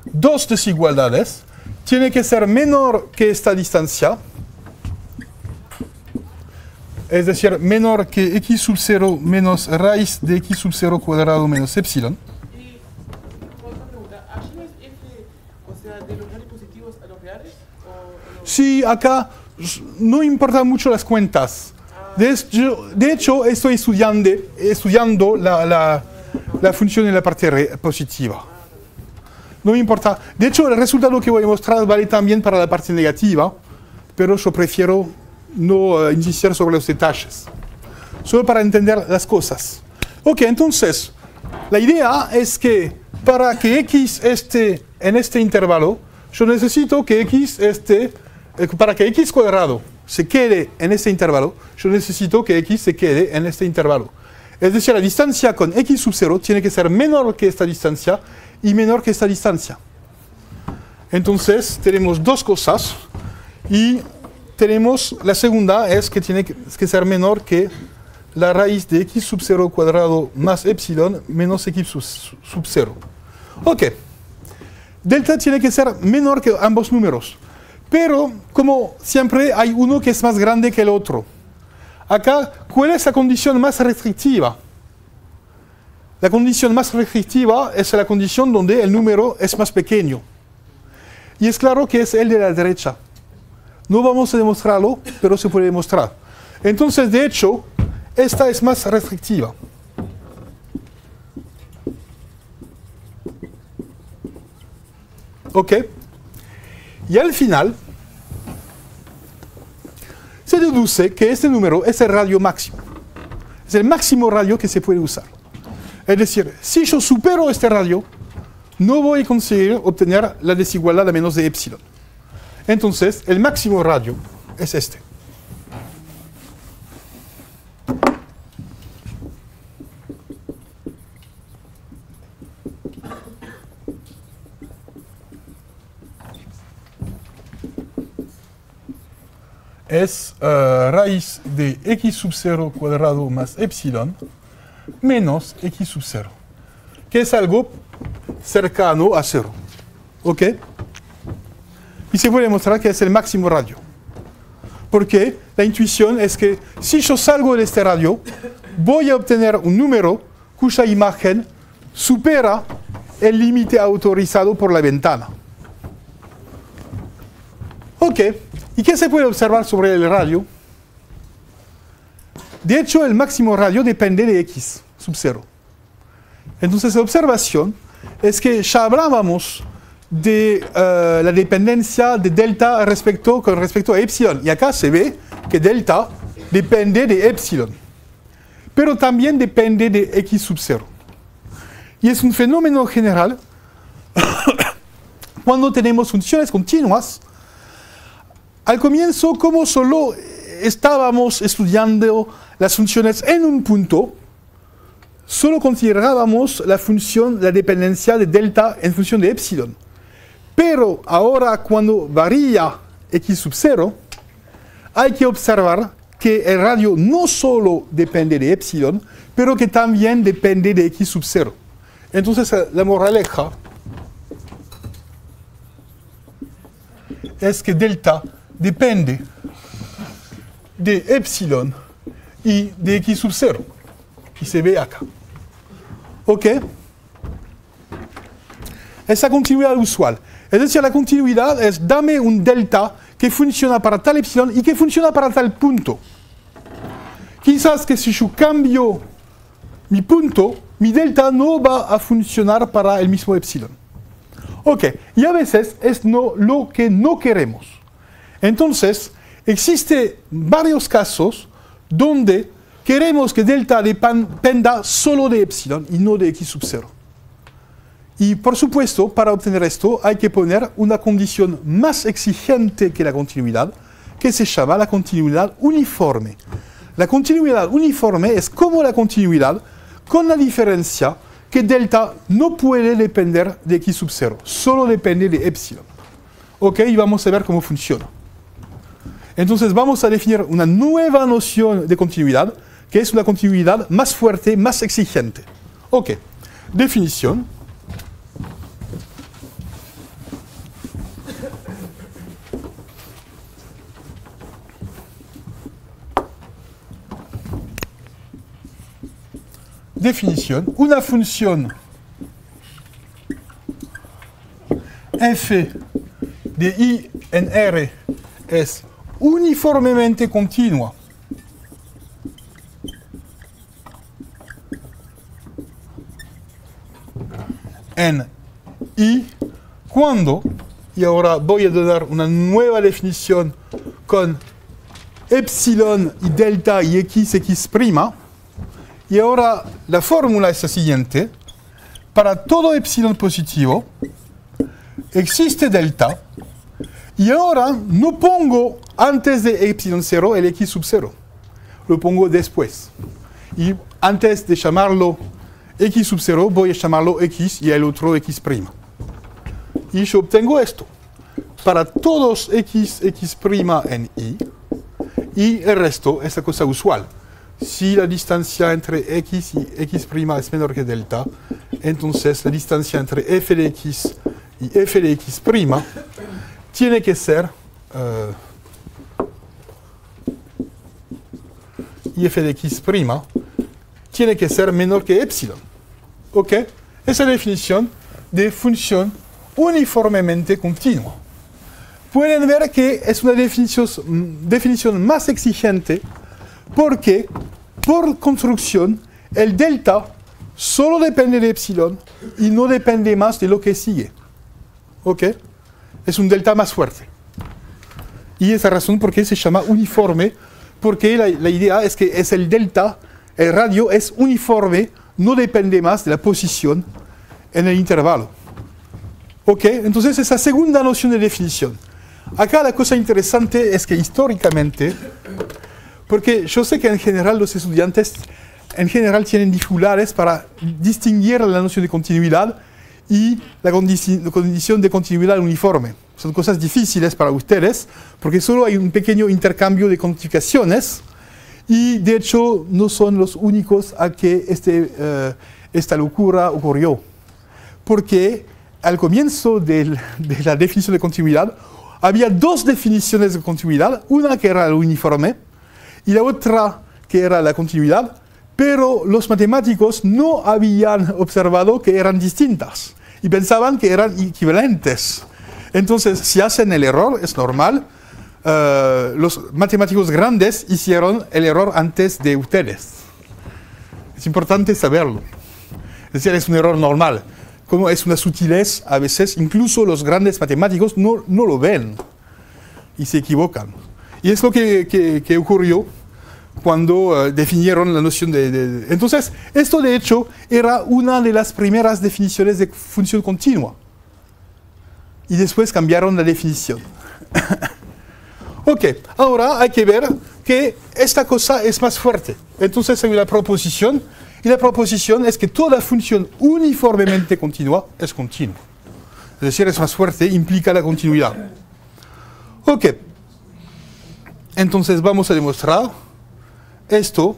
dos desigualdades. Tiene que ser menor que esta distancia, es decir, menor que x sub 0 menos raíz de x sub 0 cuadrado menos epsilon.
Y otra pregunta, ¿allí es f, o sea, de los reales positivos a los reales? ¿O no?
Sí, acá no importan mucho las cuentas. De hecho estoy estudiando la función en la parte positiva. No me importa. De hecho, el resultado que voy a mostrar vale también para la parte negativa, pero yo prefiero no insistir sobre los detalles, solo para entender las cosas. Ok, entonces, la idea es que para que x esté en este intervalo, yo necesito que x esté, para que x cuadrado se quede en este intervalo, yo necesito que x se quede en este intervalo. Es decir, la distancia con x sub 0 tiene que ser menor que esta distancia y menor que esta distancia. Entonces, tenemos dos cosas y tenemos, la segunda es que tiene que ser menor que la raíz de x sub 0 cuadrado más epsilon menos x sub 0. Ok. Delta tiene que ser menor que ambos números. Pero, como siempre, hay uno que es más grande que el otro. Acá, ¿cuál es la condición más restrictiva? La condición más restrictiva es la condición donde el número es más pequeño. Y es claro que es el de la derecha. No vamos a demostrarlo, pero se puede demostrar. Entonces, de hecho, esta es más restrictiva. ¿Ok? Y al final, se deduce que este número es el radio máximo. Es el máximo radio que se puede usar. Es decir, si yo supero este radio, no voy a conseguir obtener la desigualdad a menos de epsilon. Entonces, el máximo radio es este. Es raíz de x sub 0 cuadrado más epsilon menos x sub 0, que es algo cercano a 0. ¿Ok? Y se puede demostrar que es el máximo radio. Porque la intuición es que si yo salgo de este radio, voy a obtener un número cuya imagen supera el límite autorizado por la ventana. Ok. ¿Y qué se puede observar sobre el radio? De hecho, el máximo radio depende de x sub 0. Entonces, la observación es que ya hablábamos de la dependencia de delta con respecto a epsilon. Y acá se ve que delta depende de epsilon. Pero también depende de x sub 0. Y es un fenómeno general cuando tenemos funciones continuas. Al comienzo, como solo estábamos estudiando las funciones en un punto, solo considerábamos la dependencia de delta en función de epsilon. Pero ahora, cuando varía x sub 0, hay que observar que el radio no solo depende de epsilon, pero que también depende de x sub 0. Entonces, la moraleja es que delta depende de epsilon y de x sub 0, y se ve acá. ¿Ok? Es la continuidad usual. Es decir, la continuidad es dame un delta que funciona para tal epsilon y que funciona para tal punto. Quizás que si yo cambio mi punto, mi delta no va a funcionar para el mismo epsilon. Ok, y a veces es lo que no queremos. Entonces, existen varios casos donde queremos que delta dependa solo de epsilon y no de x sub 0. Y por supuesto, para obtener esto hay que poner una condición más exigente que la continuidad, que se llama la continuidad uniforme. La continuidad uniforme es como la continuidad, con la diferencia que delta no puede depender de x sub 0, solo depende de epsilon. Ok, y vamos a ver cómo funciona. Entonces vamos a definir una nueva noción de continuidad, que es una continuidad más fuerte, más exigente. Ok, definición. Definición, una función f de i en R es uniformemente continua en i cuando, y ahora voy a dar una nueva definición con epsilon y delta y x prima. Y ahora la fórmula es la siguiente. Para todo epsilon positivo existe delta. Y ahora no pongo antes de epsilon 0 el x sub 0. Lo pongo después. Y antes de llamarlo x sub 0 voy a llamarlo x y el otro x'. Y yo obtengo esto. Para todos x en i. Y el resto es la cosa usual. Si la distancia entre x y x' es menor que delta, entonces la distancia entre f de x y f de x' tiene que ser y f de x' tiene que ser menor que epsilon. ¿Ok? Esa es la definición de función uniformemente continua. Pueden ver que es una definición más exigente porque, por construcción, el delta solo depende de epsilon y no depende más de lo que sigue. ¿Ok? Es un delta más fuerte. Y esa razón por qué se llama uniforme, porque la idea es que es el delta, el radio es uniforme, no depende más de la posición en el intervalo. ¿Ok? Entonces, esa segunda noción de definición. Acá la cosa interesante es que históricamente, porque yo sé que en general los estudiantes tienen dificultades para distinguir la noción de continuidad y la condición de continuidad uniforme. Son cosas difíciles para ustedes porque solo hay un pequeño intercambio de cuantificaciones y de hecho no son los únicos a que esta locura ocurrió. Porque al comienzo de la definición de continuidad había dos definiciones de continuidad, una que era el uniforme y la otra que era la continuidad, pero los matemáticos no habían observado que eran distintas y pensaban que eran equivalentes. Entonces, si hacen el error, es normal. Los matemáticos grandes hicieron el error antes de ustedes. Es importante saberlo. Es decir, es un error normal. Como es una sutilez, a veces incluso los grandes matemáticos no lo ven y se equivocan. Y es lo que ocurrió cuando definieron la noción de... Entonces, esto de hecho era una de las primeras definiciones de función continua. Y después cambiaron la definición. Ok, ahora hay que ver que esta cosa es más fuerte. Entonces hay una proposición, y la proposición es que toda función uniformemente continua es continua. Es decir, es más fuerte, implica la continuidad. Ok. Entonces vamos a demostrar esto.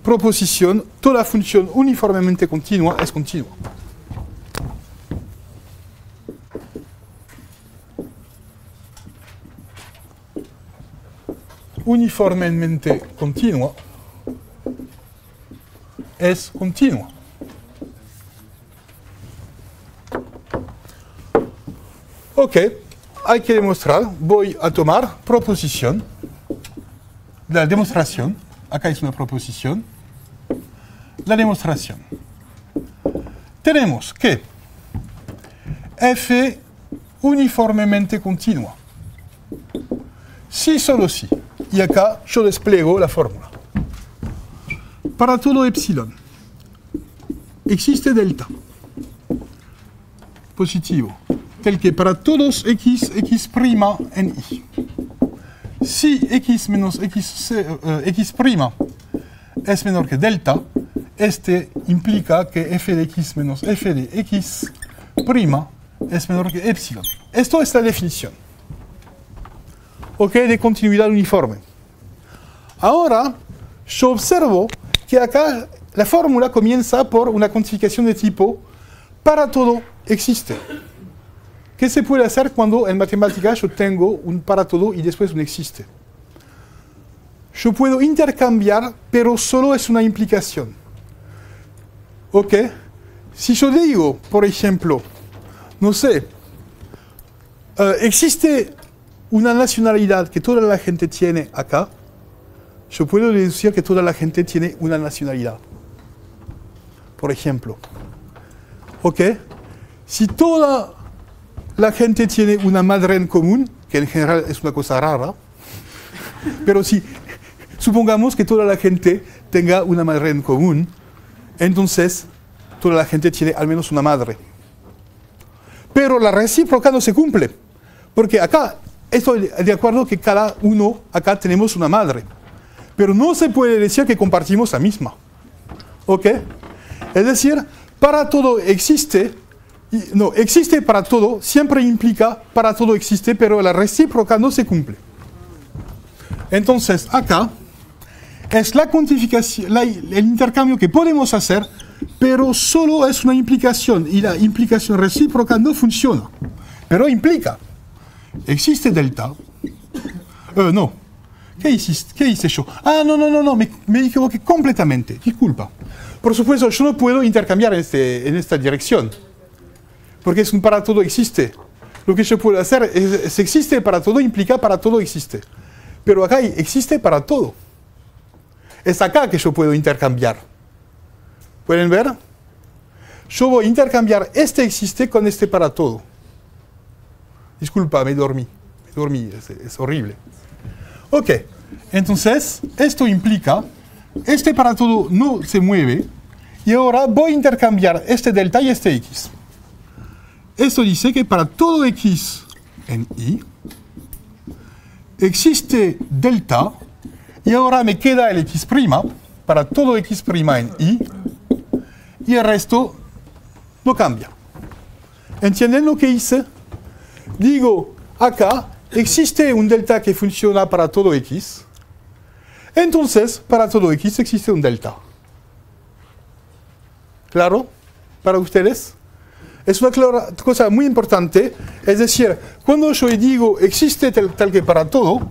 Proposición, toda función uniformemente continua es continua. Uniformemente continua es continua. Ok, hay que demostrar. Voy a tomar proposición. La demostración. Acá es una proposición. La demostración. Tenemos que f uniformemente continua. Sí, solo sí. Y acá yo despliego la fórmula. Para todo epsilon existe delta positivo, tel que para todos x prima en i. Si x menos x prima es menor que delta, este implica que f de x menos f de x prima es menor que epsilon. Esto es la definición. Ok, de continuidad uniforme. Ahora, yo observo que acá la fórmula comienza por una cuantificación de tipo para todo existe. ¿Qué se puede hacer cuando en matemática yo tengo un para todo y después un existe? Yo puedo intercambiar, pero solo es una implicación. ¿Ok? Si yo digo, por ejemplo, no sé, existe una nacionalidad que toda la gente tiene acá, yo puedo deducir que toda la gente tiene una nacionalidad. Por ejemplo. ¿Ok? Si toda la gente tiene una madre en común, que en general es una cosa rara, pero si supongamos que toda la gente tenga una madre en común, entonces toda la gente tiene al menos una madre. Pero la recíproca no se cumple, porque acá estoy de acuerdo que cada uno acá tenemos una madre, pero no se puede decir que compartimos la misma. ¿Ok? Es decir, para todo existe, no, existe para todo, siempre implica para todo existe, pero la recíproca no se cumple. Entonces, acá es la cuantificación, el intercambio que podemos hacer, pero solo es una implicación, y la implicación recíproca no funciona, pero implica. Existe delta. No. ¿Qué hice yo? Ah, no, me equivoqué completamente. Disculpa. Por supuesto, yo no puedo intercambiar en esta dirección, porque es un para todo existe. Lo que yo puedo hacer es existe para todo, implica para todo existe. Pero acá existe para todo. Es acá que yo puedo intercambiar. ¿Pueden ver? Yo voy a intercambiar este existe con este para todo. Disculpa, me dormí, es horrible. Ok, entonces, esto implica, este para todo no se mueve, y ahora voy a intercambiar este delta y este x. Esto dice que para todo x en i, existe delta, y ahora me queda el x', para todo x' en i, y el resto no cambia. ¿Entienden lo que hice? Digo, acá existe un delta que funciona para todo x. Entonces, para todo x existe un delta. ¿Claro? ¿Para ustedes? Es una cosa muy importante. Es decir, cuando yo digo existe tal que para todo,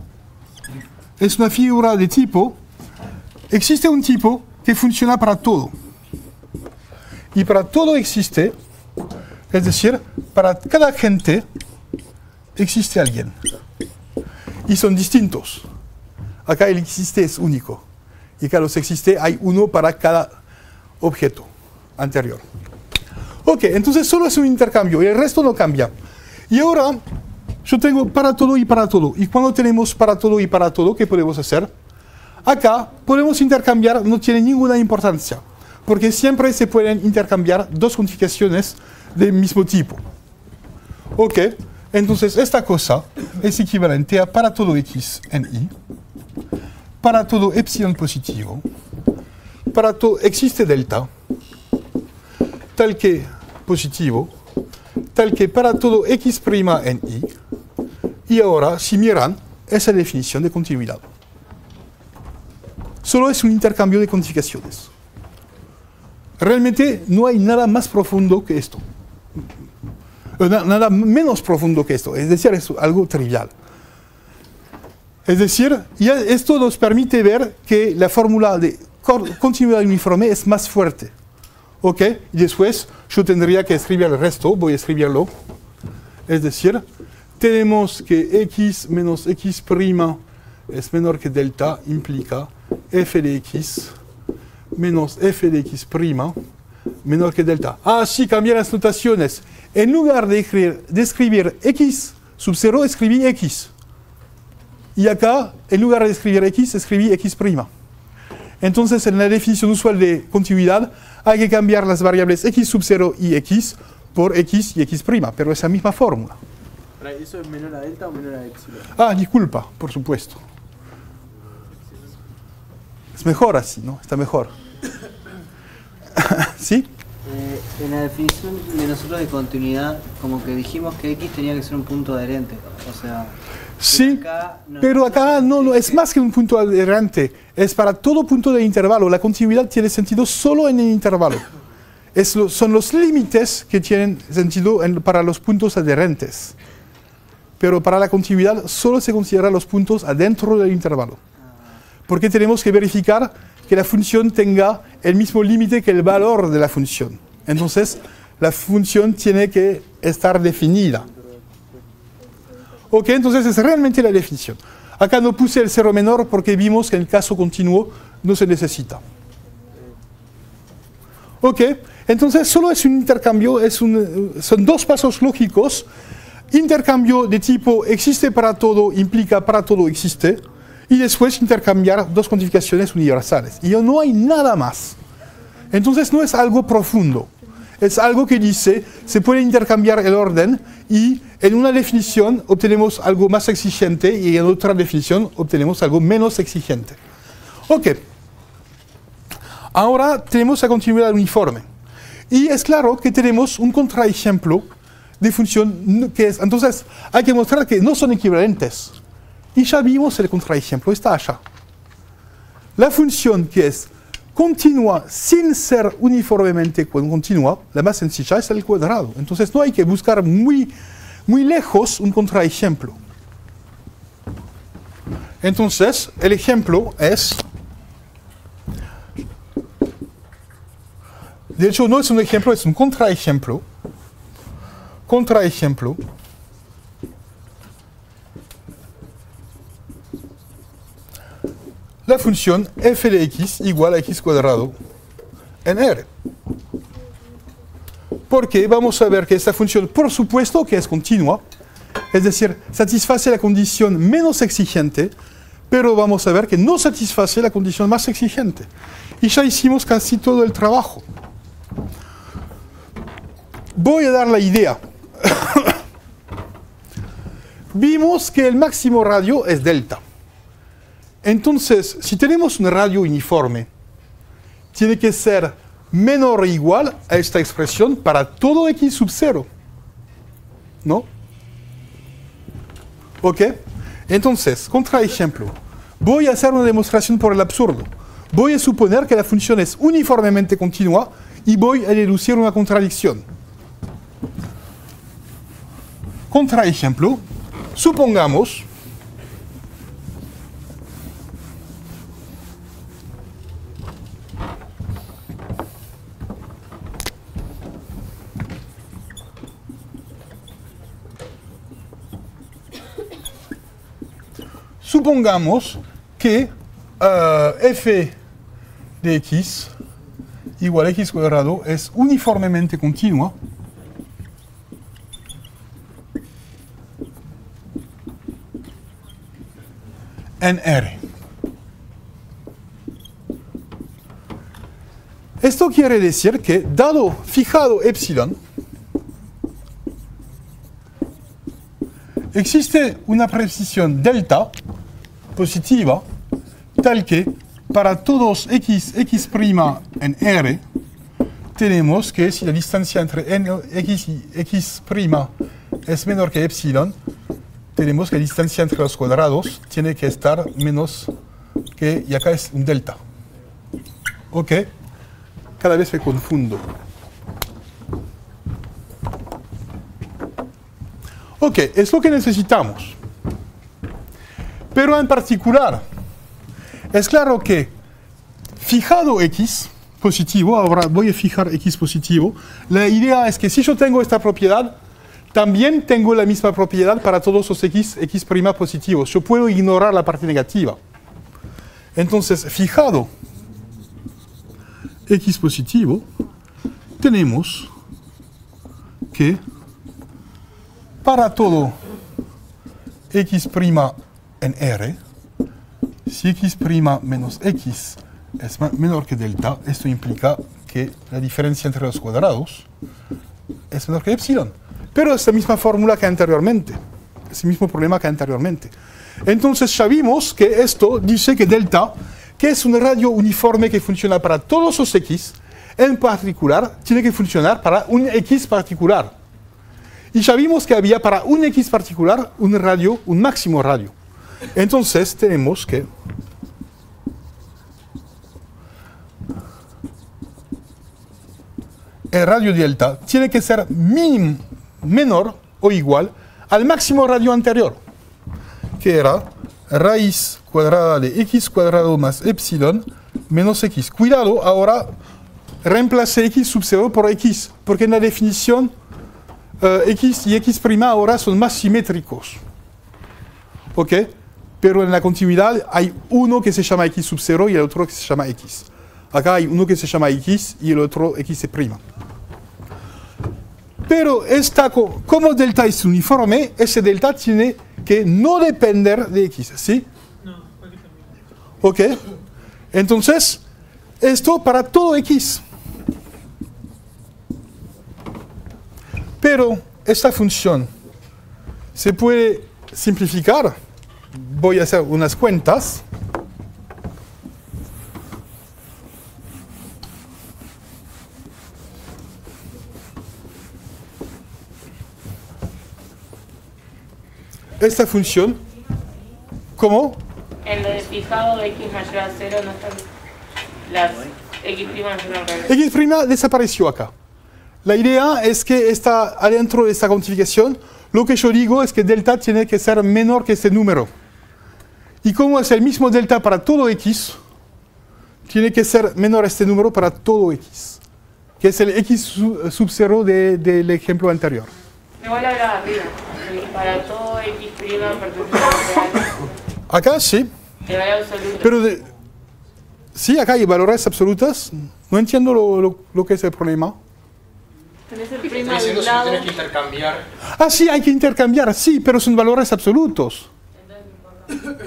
es una figura de tipo. Existe un tipo que funciona para todo. Y para todo existe, es decir, para cada gente existe alguien. Y son distintos. Acá el existe es único. Y acá los existe hay uno para cada objeto anterior. Ok, entonces solo es un intercambio y el resto no cambia. Y ahora yo tengo para todo y para todo. Y cuando tenemos para todo y para todo, ¿qué podemos hacer? Acá podemos intercambiar, no tiene ninguna importancia. Porque siempre se pueden intercambiar dos cuantificaciones del mismo tipo. Ok. Entonces, esta cosa es equivalente a para todo x en i. para todo epsilon positivo, para todo existe delta, tal que positivo, tal que para todo x' en i, y ahora, si miran, esa definición de continuidad. Solo es un intercambio de cuantificaciones. Realmente no hay nada más profundo que esto. Nada menos profundo que esto. Es decir, es algo trivial. Es decir, ya esto nos permite ver que la fórmula de continuidad uniforme es más fuerte. ¿Ok? Y después yo tendría que escribir el resto. Voy a escribirlo. Es decir, tenemos que x menos x' es menor que delta, implica f de x menos f de x' menor que delta. Ah, sí, cambié las notaciones. En lugar de escribir x sub 0, escribí x. Y acá, en lugar de escribir x, escribí x'. Entonces, en la definición usual de continuidad, hay que cambiar las variables x sub 0 y x por x y x', pero es la misma fórmula.
¿Eso es menor a delta o menor a epsilon?
Ah, disculpa, por supuesto. Es mejor así, ¿no? Está mejor. ¿Sí?
En la definición de nosotros de continuidad, como que dijimos que x tenía que ser un punto adherente. O sea,
sí, pero acá no, es más que un punto adherente. Es para todo punto de intervalo. La continuidad tiene sentido solo en el intervalo. Son los límites que tienen sentido para los puntos adherentes. Pero para la continuidad solo se consideran los puntos adentro del intervalo. Porque tenemos que verificar que la función tenga el mismo límite que el valor de la función. Entonces, la función tiene que estar definida. Ok, entonces es realmente la definición. Acá no puse el cero menor porque vimos que en el caso continuo no se necesita. Ok, entonces solo es un intercambio, son dos pasos lógicos. Intercambio de tipo existe para todo, implica para todo existe. Y después intercambiar dos cuantificaciones universales. Y no hay nada más. Entonces no es algo profundo. Es algo que dice, se puede intercambiar el orden y en una definición obtenemos algo más exigente y en otra definición obtenemos algo menos exigente. Ok. Ahora tenemos la continuidad uniforme. Y es claro que tenemos un contraejemplo de función que es... Entonces hay que mostrar que no son equivalentes. Y ya vimos el contraejemplo, está allá. La función que es continua sin ser uniformemente continua, la más sencilla es el cuadrado. Entonces no hay que buscar muy lejos un contraejemplo. Entonces el ejemplo es... De hecho no es un ejemplo, es un contraejemplo. Contraejemplo. La función f de x igual a x cuadrado en R. Porque vamos a ver que esta función, por supuesto que es continua, es decir, satisface la condición menos exigente, pero vamos a ver que no satisface la condición más exigente. Y ya hicimos casi todo el trabajo. Voy a dar la idea. Vimos que el máximo radio es delta. Entonces, si tenemos un radio uniforme, tiene que ser menor o igual a esta expresión para todo x sub 0. ¿No? ¿Ok? Entonces, contraejemplo. Voy a hacer una demostración por el absurdo. Voy a suponer que la función es uniformemente continua y voy a deducir una contradicción. Contraejemplo. Supongamos que f de x igual a x cuadrado es uniformemente continua en R. Esto quiere decir que, dado fijado epsilon, existe una precisión delta positiva tal que para todos x en R, tenemos que si la distancia entre x y x' es menor que epsilon, tenemos que la distancia entre los cuadrados tiene que estar menos que, y acá es un delta. ¿Ok? Cada vez me confundo. Ok, es lo que necesitamos. Pero en particular, es claro que fijado x positivo, ahora voy a fijar x positivo, la idea es que si yo tengo esta propiedad, también tengo la misma propiedad para todos los x' positivos. Yo puedo ignorar la parte negativa. Entonces, fijado x positivo, tenemos que para todo x' en R, si x' menos x es menor que delta, esto implica que la diferencia entre los cuadrados es menor que epsilon. Pero es la misma fórmula que anteriormente, es el mismo problema que anteriormente. Entonces ya vimos que esto dice que delta, que es un radio uniforme que funciona para todos los x, en particular tiene que funcionar para un x particular. Y ya vimos que había para un x particular un radio, un máximo radio. Entonces tenemos que el radio delta tiene que ser menor o igual al máximo radio anterior, que era raíz cuadrada de x cuadrado más epsilon menos x. Cuidado, ahora reemplace x sub 0 por x, porque en la definición x y x' ahora son más simétricos. ¿Ok? Pero en la continuidad hay uno que se llama x sub 0 y el otro que se llama x. Acá hay uno que se llama x y el otro x'. Pero como delta es uniforme, ese delta tiene que no depender de x, ¿sí?
No, puede cambiar.
¿Ok? Entonces, esto para todo x. Pero esta función se puede simplificar. Voy a hacer unas cuentas. Esta función, ¿cómo?
En lo de fijado de x mayor a 0 no están las x' no son
X' desapareció acá. La idea es que está adentro de esta cuantificación. Lo que yo digo es que delta tiene que ser menor que este número. Y como es el mismo delta para todo x, tiene que ser menor este número para todo x, que es el x sub 0 del ejemplo anterior.
Igual hablaba arriba, para todo x' perteneciente al real.
Acá sí.
De valor absoluto.
Pero sí, acá hay valores absolutas. No entiendo lo que es el problema.
Tenés el
Estoy
prima
diciendo
del
si
lado.
tienes que intercambiar.
Ah, sí, hay que intercambiar, sí, pero son valores absolutos.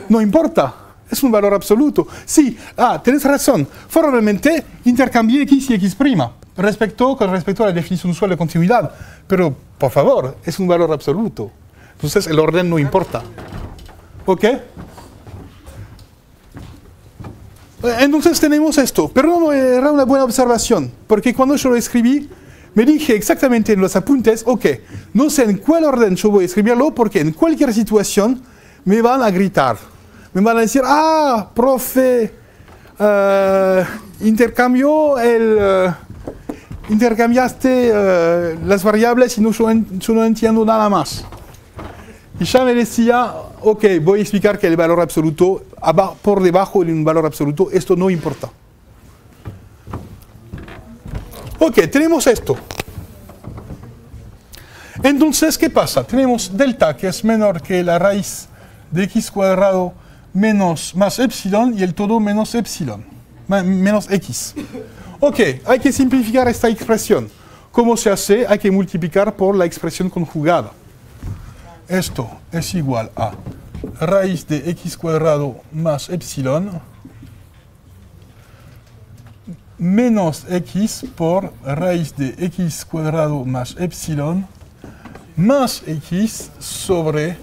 No importa, es un valor absoluto. Sí, tenés razón. Formalmente intercambié x y x' con respecto a la definición usual de continuidad. Pero, por favor, es un valor absoluto. Entonces el orden no importa. ¿Ok? Entonces tenemos esto. Pero no era una buena observación, porque cuando yo lo escribí, me dije exactamente en los apuntes, ok, no sé en cuál orden yo voy a escribirlo, porque en cualquier situación me van a gritar. Me van a decir, profe, intercambiaste las variables y yo no entiendo nada más. Y ya me decía, ok, voy a explicar que el valor absoluto, por debajo de un valor absoluto, esto no importa. Ok, tenemos esto. Entonces, ¿qué pasa? Tenemos delta, que es menor que la raíz de x cuadrado más epsilon y el todo menos epsilon, menos x. Ok, hay que simplificar esta expresión. ¿Cómo se hace? Hay que multiplicar por la expresión conjugada. Esto es igual a raíz de x cuadrado más epsilon menos x por raíz de x cuadrado más epsilon más x sobre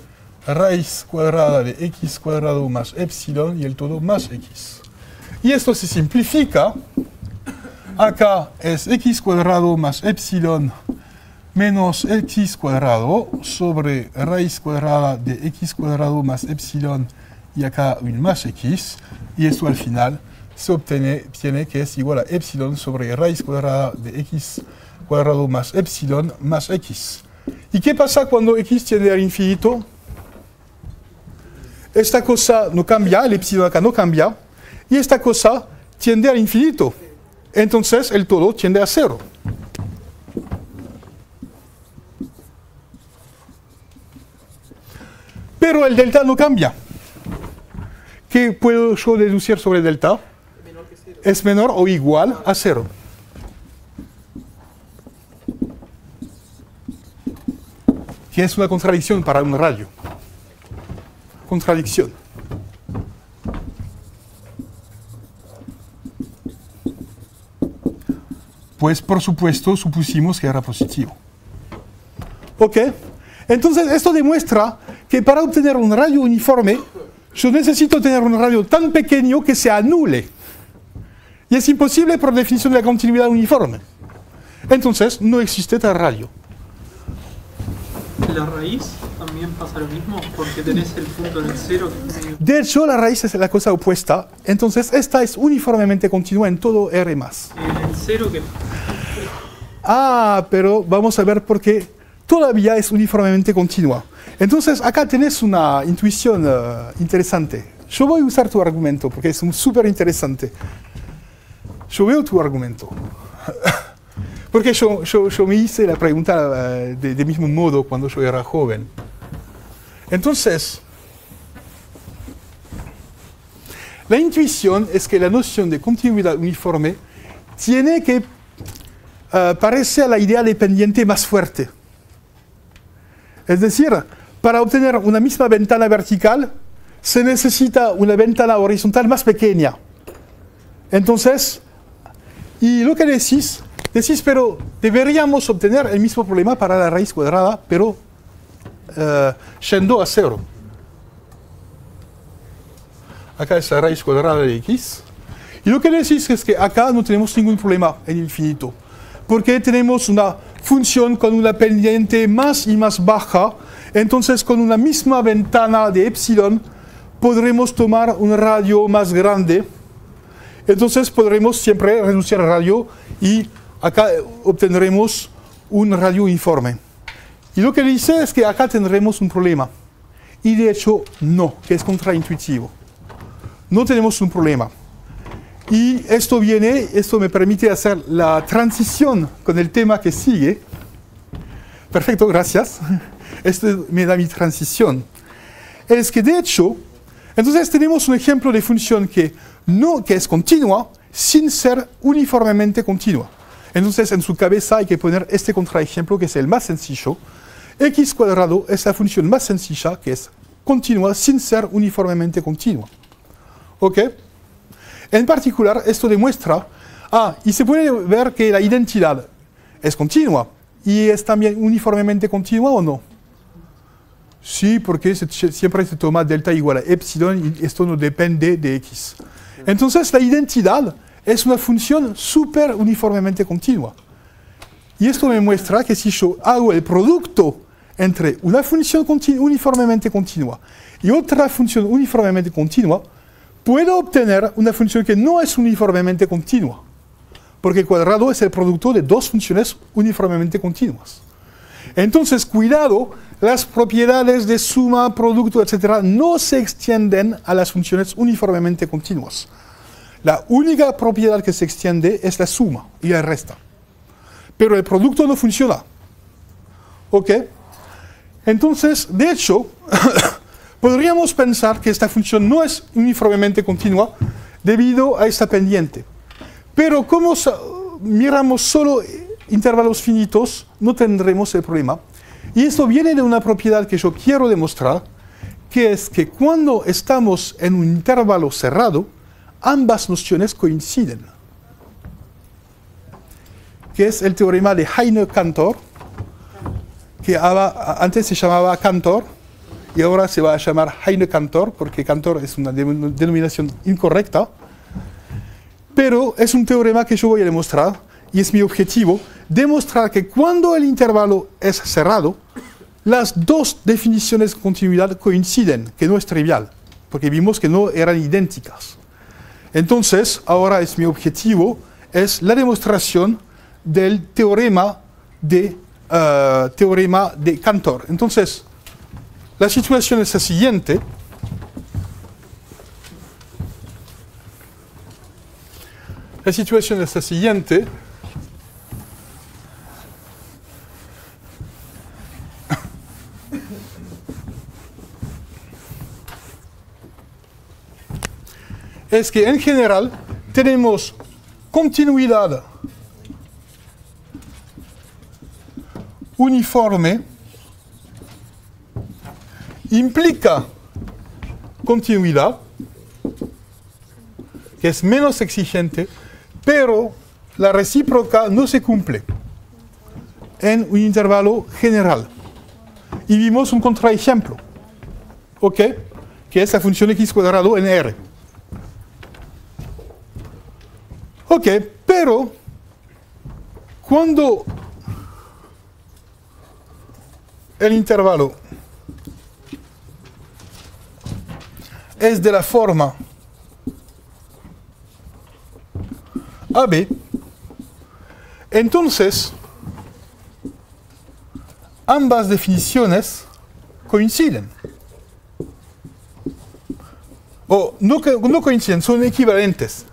raíz cuadrada de x cuadrado más epsilon y el todo más x. Y esto se simplifica. Acá es x cuadrado más epsilon menos x cuadrado sobre raíz cuadrada de x cuadrado más epsilon y acá un más x. Y esto al final se obtiene que es igual a epsilon sobre raíz cuadrada de x cuadrado más epsilon más x. ¿Y qué pasa cuando x tiende al infinito? Esta cosa no cambia, el epsilon acá no cambia, y esta cosa tiende al infinito. Entonces el todo tiende a cero. Pero el delta no cambia. ¿Qué puedo yo deducir sobre delta? Es menor o igual a cero. Que es una contradicción para un radio. Contradicción. Pues por supuesto supusimos que era positivo. ¿Ok? Entonces esto demuestra que para obtener un radio uniforme, yo necesito tener un radio tan pequeño que se anule. Y es imposible por definición de la continuidad uniforme. Entonces no existe tal radio.
La raíz también pasa lo mismo, porque tenés el punto en el cero.
De hecho, la raíz es la cosa opuesta. Entonces esta es uniformemente continua en todo R+.
El cero que...
Ah, pero vamos a ver por qué todavía es uniformemente continua. Entonces acá tenés una intuición interesante. Yo voy a usar tu argumento porque es súper interesante. Yo veo tu argumento. Porque yo me hice la pregunta de mismo modo cuando yo era joven. Entonces, la intuición es que la noción de continuidad uniforme tiene que parecer a la idea dependiente más fuerte. Es decir, para obtener una misma ventana vertical, se necesita una ventana horizontal más pequeña. Entonces, y lo que decís, pero deberíamos obtener el mismo problema para la raíz cuadrada, pero yendo a cero. Acá es la raíz cuadrada de x. Y lo que decís es que acá no tenemos ningún problema en infinito, porque tenemos una función con una pendiente más y más baja. Entonces, con una misma ventana de epsilon, podremos tomar un radio más grande. Entonces, podremos siempre reducir el radio y acá obtendremos un radio uniforme. Y lo que dice es que acá tendremos un problema. Y de hecho, no, que es contraintuitivo. No tenemos un problema. Y esto me permite hacer la transición con el tema que sigue. Perfecto, gracias. Esto me da mi transición. Es que de hecho, entonces tenemos un ejemplo de función que es continua sin ser uniformemente continua. Entonces en su cabeza hay que poner este contraejemplo que es el más sencillo. X cuadrado es la función más sencilla que es continua sin ser uniformemente continua. ¿Ok? En particular, esto demuestra, y se puede ver que la identidad es continua y es también uniformemente continua o no. Sí, porque siempre se toma delta igual a epsilon y esto no depende de x. Entonces la identidad es una función súper uniformemente continua. Y esto me muestra que si yo hago el producto entre una función uniformemente continua y otra función uniformemente continua, puedo obtener una función que no es uniformemente continua, porque el cuadrado es el producto de dos funciones uniformemente continuas. Entonces, cuidado, las propiedades de suma, producto, etc. no se extienden a las funciones uniformemente continuas. La única propiedad que se extiende es la suma y el resto. Pero el producto no funciona. ¿Ok? Entonces, de hecho, podríamos pensar que esta función no es uniformemente continua debido a esta pendiente. Pero como miramos solo intervalos finitos, no tendremos el problema. Y esto viene de una propiedad que yo quiero demostrar, que es que cuando estamos en un intervalo cerrado, ambas nociones coinciden. Que es el teorema de Heine-Cantor, que antes se llamaba Cantor, y ahora se va a llamar Heine-Cantor, porque Cantor es una denominación incorrecta, pero es un teorema que yo voy a demostrar, y es mi objetivo, demostrar que cuando el intervalo es cerrado, las dos definiciones de continuidad coinciden, que no es trivial, porque vimos que no eran idénticas. Entonces, ahora es mi objetivo, es la demostración del teorema de Cantor. Entonces, la situación es la siguiente. La situación es la siguiente. Es que en general tenemos continuidad uniforme, implica continuidad, que es menos exigente, pero la recíproca no se cumple en un intervalo general. Y vimos un contraejemplo, ¿ok? Que es la función x cuadrado en R. Ok, pero cuando el intervalo es de la forma AB, entonces ambas definiciones coinciden. O no coinciden, son equivalentes.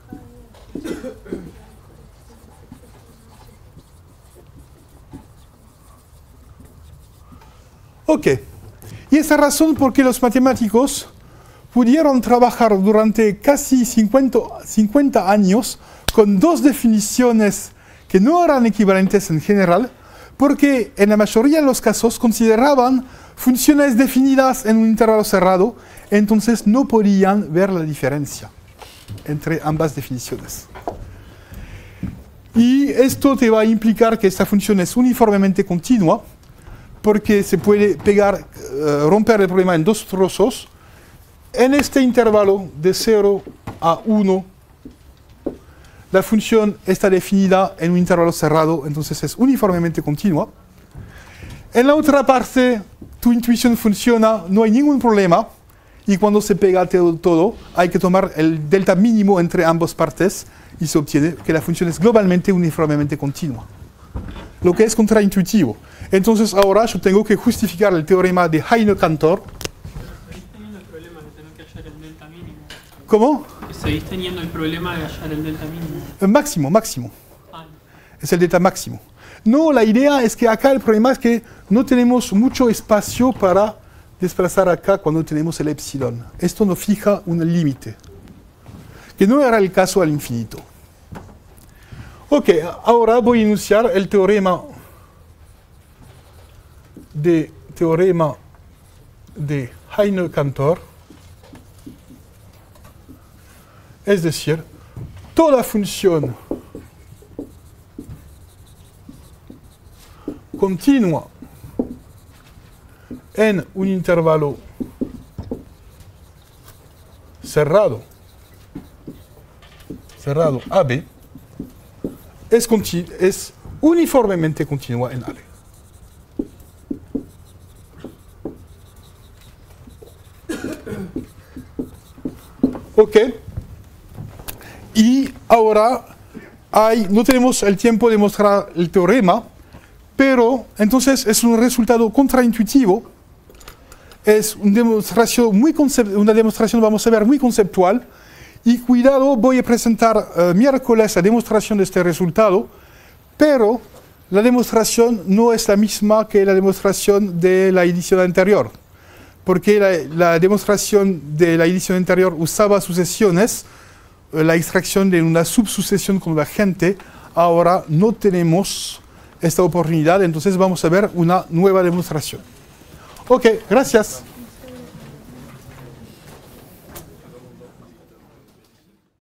Ok, y esa razón por qué los matemáticos pudieron trabajar durante casi 50 años con dos definiciones que no eran equivalentes en general, porque en la mayoría de los casos consideraban funciones definidas en un intervalo cerrado, entonces no podían ver la diferencia entre ambas definiciones. Y esto te va a implicar que esta función es uniformemente continua, porque se puede romper el problema en dos trozos. En este intervalo de 0 a 1, la función está definida en un intervalo cerrado, entonces es uniformemente continua. En la otra parte, tu intuición funciona, no hay ningún problema, y cuando se pega todo, hay que tomar el delta mínimo entre ambas partes, y se obtiene que la función es globalmente uniformemente continua, lo que es contraintuitivo. Entonces ahora yo tengo que justificar el teorema de Heine-Cantor.
Seguís teniendo el problema de tener que hallar el delta mínimo.
¿Cómo?
Seguís teniendo el problema de hallar el delta mínimo.
El máximo.
Ah,
Es el delta máximo. No, la idea es que acá el problema es que no tenemos mucho espacio para desplazar acá cuando tenemos el epsilon. Esto nos fija un límite, que no era el caso al infinito. Ok, ahora voy a enunciar el teorema de Heine-Cantor, es decir, toda función continua en un intervalo cerrado AB es uniformemente continua en Ale. Ok, y ahora no tenemos el tiempo de mostrar el teorema, pero entonces es un resultado contraintuitivo, es una demostración, vamos a ver, muy conceptual, y cuidado, voy a presentar miércoles la demostración de este resultado, pero la demostración no es la misma que la demostración de la edición anterior, porque la demostración de la edición anterior usaba sucesiones, la extracción de una subsucesión convergente. Ahora no tenemos esta oportunidad, entonces vamos a ver una nueva demostración. Ok, gracias.